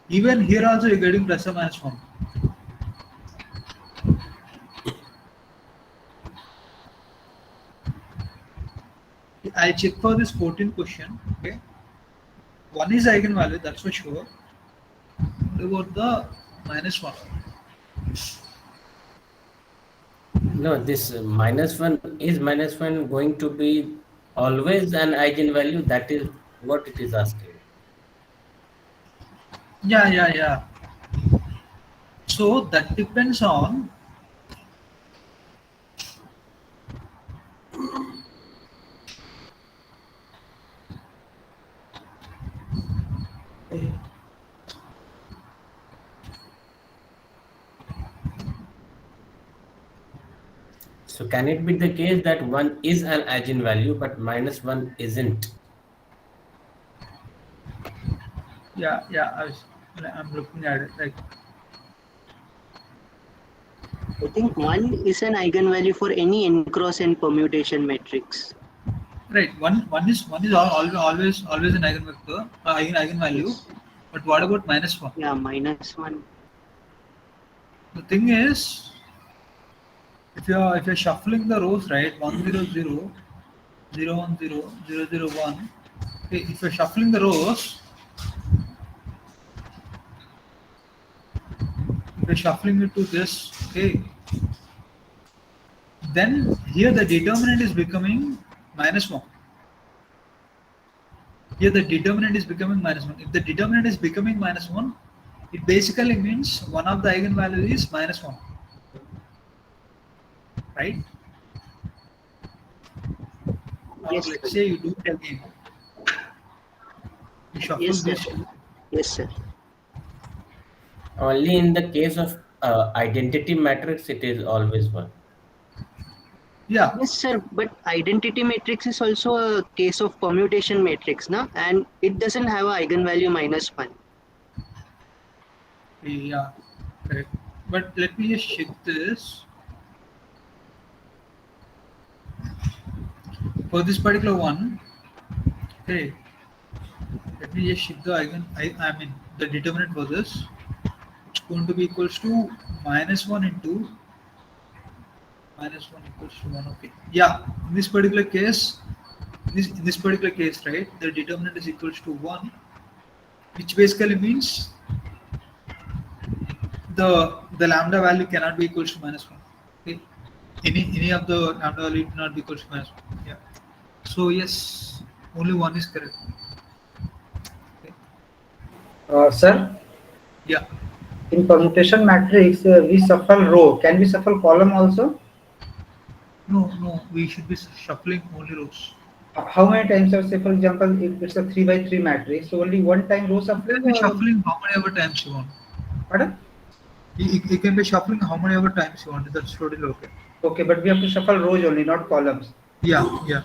Even here also you're getting plus or minus 1. I check for this 14 question. Okay. One is eigenvalue, that's for sure. What about the minus 1?
No, this minus 1 is minus 1 going to be always an eigenvalue? That is what it is asking.
Yeah. So that depends on
So can it be the case that 1 is an eigenvalue but minus 1 isn't?
I'm looking at it like
I think 1 is an eigenvalue for any n cross n permutation matrix.
right. One is always an eigenvector, eigenvalue.
Yes.
But what about minus 1?
Yeah, minus 1.
The thing is, if you're shuffling the rows, right, 1 0 0 0 1 0 0 0 1. Okay, if you're shuffling the rows, if you're shuffling it to this, okay, then here the determinant is becoming minus 1. Here the determinant is becoming minus 1. If the determinant is becoming minus 1, it basically means one of the eigenvalues is minus 1. Right? Or
Yes,
let's
sir.
say you do it again. You shuffle
Yes, sir.
this.
Yes, sir.
Only in the case of identity matrix, it is always 1.
Yeah.
Yes, sir. But identity matrix is also a case of permutation matrix, na? And it doesn't have an eigenvalue minus 1.
Yeah. Correct. But let me just check this. For this particular one, okay, let me just shift the I mean the determinant for this. It's going to be equals to minus 1 into minus 1 equals to 1. Okay. Yeah. In this particular case, in this particular case, right, the determinant is equals to 1, which basically means the lambda value cannot be equals to minus 1. Okay. Any of the lambda value cannot be equals to minus 1. Yeah. So yes, only one is correct. Okay.
Sir,
Yeah.
in permutation matrix, we shuffle row. Can we shuffle column also?
No, we should be shuffling only rows.
How many times, or say for example, if it's a 3 by 3 matrix, so only one time row
You
shuffling
can be
or
shuffling how many ever times you want.
pardon?
You can be shuffling how many ever times you want. That's totally okay.
Okay, but we have to shuffle rows only, not columns.
Yeah.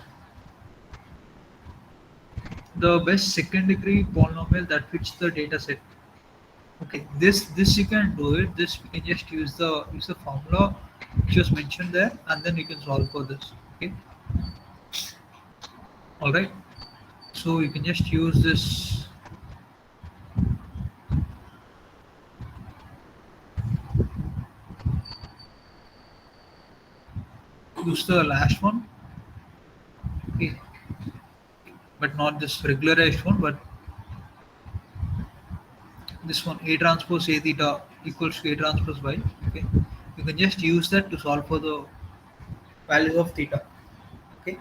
The best second degree polynomial that fits the data set. Okay, this you can do it. This we can just use the formula which was mentioned there, and then you can solve for this. Okay. All right. So you can just use this. Use the last one. Okay. But not this regularized one, but this one, A transpose A theta equals to A transpose Y. Okay. You can just use that to solve for the values of theta. Okay.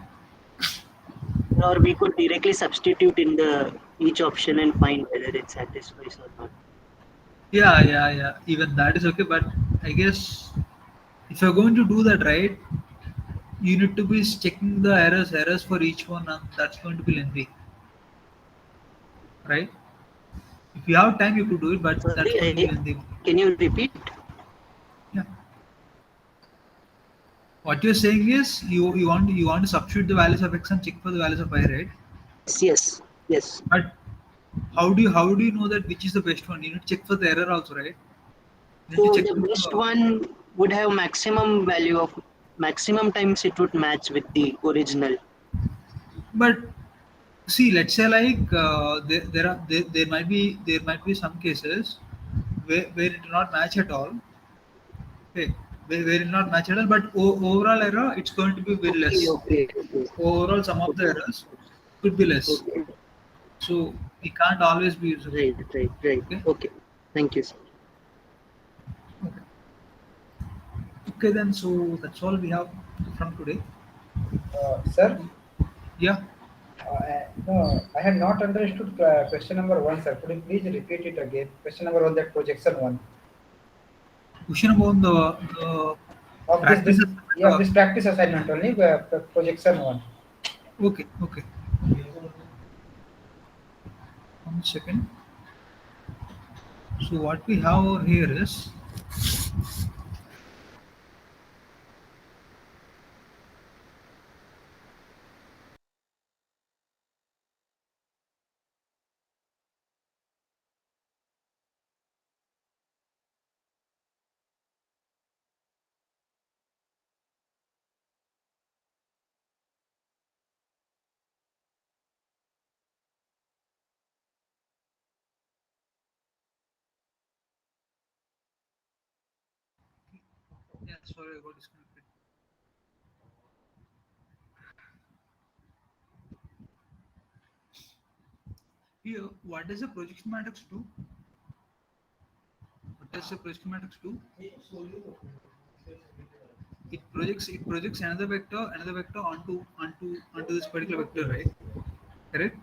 Or we could directly substitute in the each option and find whether it satisfies or not.
Yeah. Even that is okay, but I guess if you're going to do that right, you need to be checking the errors for each one, and that's going to be lengthy, right? If you have time, you could do it, but that's
Sorry,
going to be lengthy.
can you repeat?
Yeah. What you're saying is you want to substitute the values of x and check for the values of y, right?
Yes.
But how do you know that which is the best one? You need to check for the error also, right? You need to
So
check
the
for
best
the,
one would have maximum value of maximum times it would match with the original.
but see, let's say like there might be some cases where it do not match at all. Okay, where it not match at all, but overall error it's going to be very less.
Okay.
Overall, some of the
Okay.
errors could be less.
Okay.
So it can't always be usable.
Right.
Okay.
Okay. Thank you, sir.
Okay. Okay then. So that's all we have from today.
Sir,
Yeah.
no, I had not understood question number one, sir. Could you please repeat it again? Question number one, that projection one.
Question about the
Of
practice.
this practice assignment only, projection one.
Okay. 1 second. So what we have over here is yeah. Sorry, I got disconnected. Here, what does the projection matrix do? What does the projection matrix do? It projects another vector onto this particular vector, right? Correct.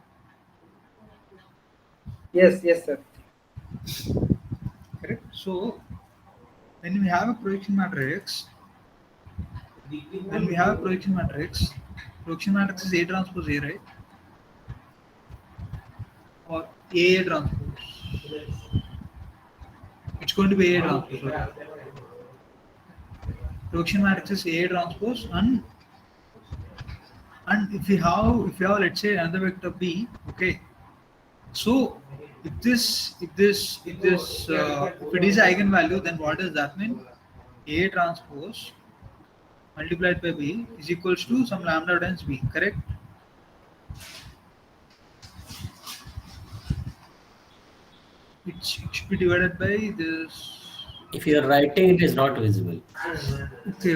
Yes, sir.
Correct. So when we have a projection matrix, projection matrix is A transpose A, right? Or A transpose. It's going to be A transpose. Right? Projection matrix is A transpose, and if we have let's say another vector B, okay. So if it is eigenvalue, then what does that mean? A transpose multiplied by B is equals to some lambda times B, correct? It should be divided by this.
If you are writing, it is not visible.
Okay.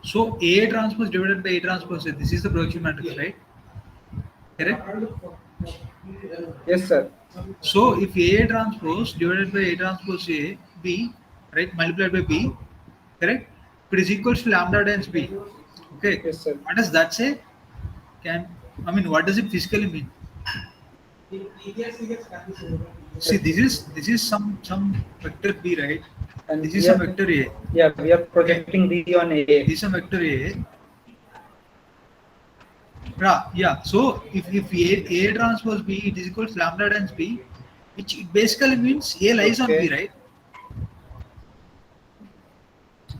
So A transpose divided by A transpose A, this is the projection matrix, right? Correct?
Yes, sir.
So if A transpose divided by A transpose A, B, right, multiplied by B, correct? It is equals to lambda times B. Okay.
Yes, sir.
What does that say? What does it physically mean? See, this is some vector B, right?
And
This is some vector A.
Yeah, we are projecting B on A.
This is some vector A. Yeah. So if A transpose B, it is equals to lambda times B, which it basically means A lies on B, right?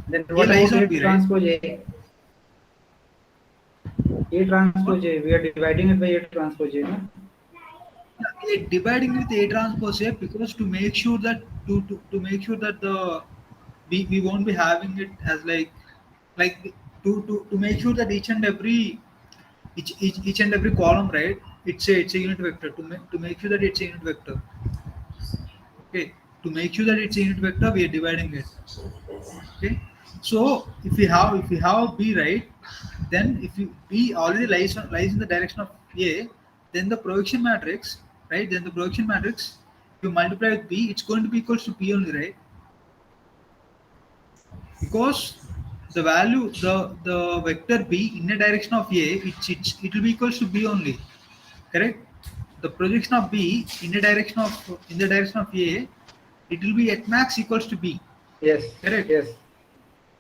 Then
A
what
lies
about
on
A
B, right?
transpose A? A transpose A, we are dividing it by A transpose A, no?
Dividing with A transpose A because to make sure that to make sure that we won't be having it as like to make sure that each and every column, right, it's a unit vector. To make sure that it's a unit vector, okay, to make sure that it's a unit vector, we are dividing it. Okay, so if we have B, right, then if B already lies in the direction of A, then the projection matrix right? Then the projection matrix, you multiply with P, it's going to be equals to P only, right? Because the value, the vector B in the direction of A, it will be equals to B only, correct? The projection of B in the direction of A, it will be at max equals to B,
Yes.
correct?
Yes.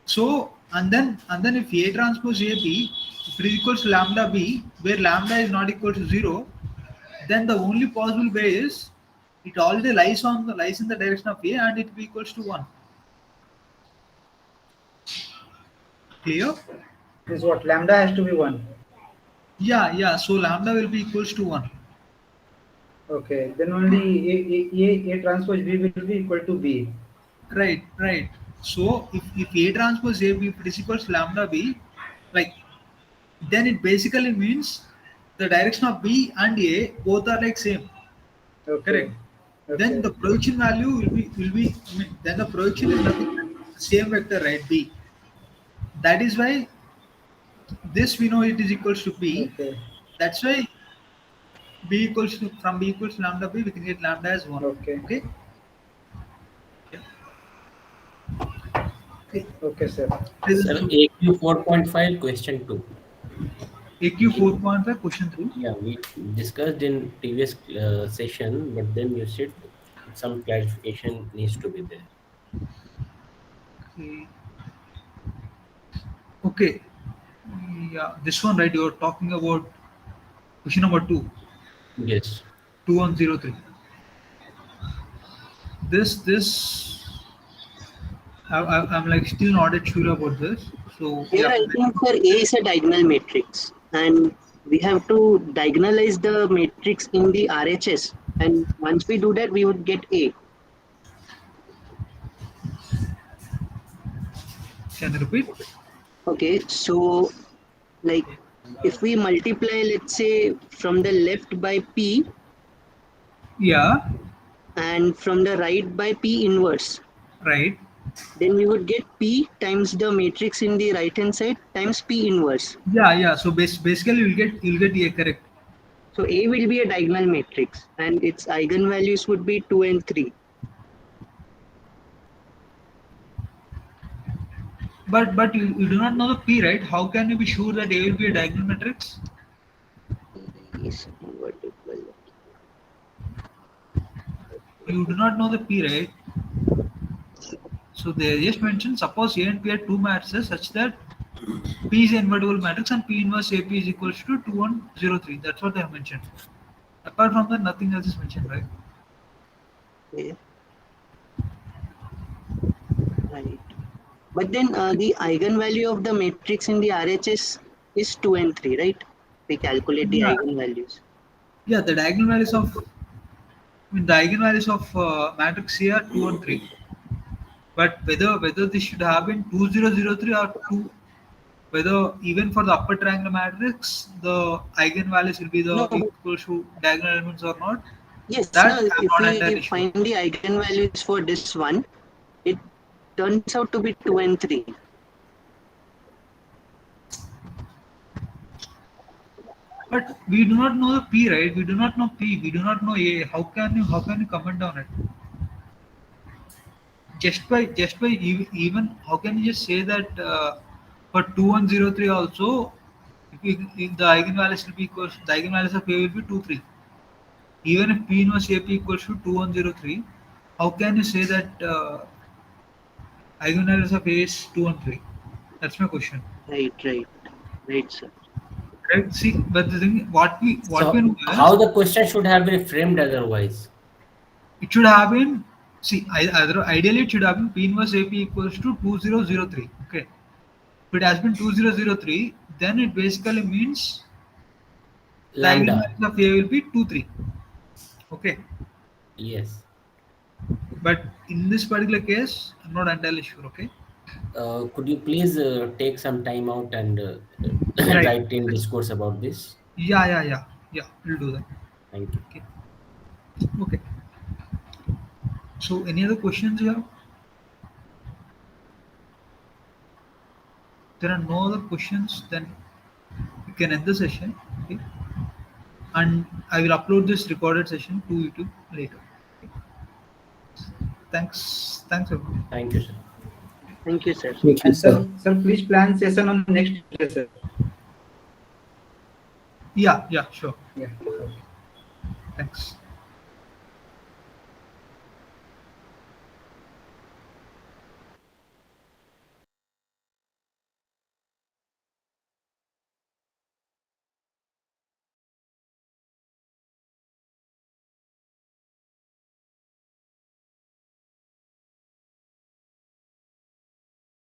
So and then if A transpose AB, if it is equals to lambda B, where lambda is not equal to 0, then the only possible way is it already lies in the direction of A and it will be equals to 1. Clear?
Is what lambda has to be 1.
Yeah. So lambda will be equals to 1.
Okay. Then only A transpose B will be equal to B.
Right. So if A transpose A B, if it is equals to lambda B, like, then it basically means the direction of B and A both are like same.
Okay.
Correct. Then
Okay.
the projection value will be I mean, then the projection is nothing but the same vector, right? B. That is why this we know it is equals to B.
Okay.
That's why B equals to from B equals to lambda B we can get lambda as 1.
Okay.
Okay? Yeah. Okay.
Okay, sir.
Sir, AQ 4.5 question 2.
AQ 4.5 question 2.
Yeah, we discussed in previous session, but then you said some clarification needs to be there.
Okay. Okay. Yeah, this one, right? You're talking about question number 2,
Yes.
2103. This I'm like still not yet sure about this. So
Here
yeah,
I think for A is a diagonal matrix, and we have to diagonalize the matrix in the RHS. And once we do that, we would get A.
can you repeat?
Okay, so like if we multiply, let's say, from the left by P
Yeah,
and from the right by P inverse,
right.
then we would get P times the matrix in the right hand side times P inverse.
Yeah. So basically you'll get A, correct.
So A will be a diagonal matrix and its eigenvalues would be 2 and 3.
But you do not know the P, right? How can you be sure that A will be a diagonal matrix?
Is invertible.
You do not know the P, right? So they just mentioned suppose A and P are two matrices such that P is an invertible matrix and P inverse AP is equals to 2103. That's what they have mentioned. Apart from that, nothing else is mentioned, right?
Okay. Right. But then the eigenvalue of the matrix in the RHS is 2 and 3, right? We calculate the
Yeah.
eigenvalues.
Yeah, the diagonal values of the eigenvalues of matrix C are 2 and 3. But whether this should have been 2003 or 2, whether even for the upper triangular matrix the eigenvalues will be the
No, but
equal to diagonal elements or not,
yes,
that I'm
if
not
we
entirely sure.
find the eigenvalues for this one, it turns out to be 2 and 3.
But we do not know the P, right? We do not know P. We do not know A. How can you comment on it? Just by even how can you just say that for 2103 also if the eigenvalues will be equals the eigenvalues of A will be 2 3. Even if P inverse AP equals to 2103, how can you say that eigenvalues of A is 2 and 3? That's my question.
Right, sir.
Right? See, but the thing, what we
So,
know
how
is
the question should have been framed otherwise?
it should have been, see, ideally it should have been P inverse AP equals to 2003. Okay. If it has been 2003, then it basically means the
Lambda.
eigenvalues of A will be 2 3. Okay.
Yes.
But in this particular case, I'm not entirely sure. Okay.
Could you please take some time out and
Right.
write in discourse about this?
Yeah. We'll do that.
Thank you.
Okay. Okay. So, any other questions you have? There are no other questions, then we can end the session. Okay. and I will upload this recorded session to YouTube later. Thanks everyone.
Thank you, sir.
Thank you, sir.
Thank you,
And
sir.
sir, please plan session on next day, sir.
Yeah, sure.
Yeah. Okay.
Thanks.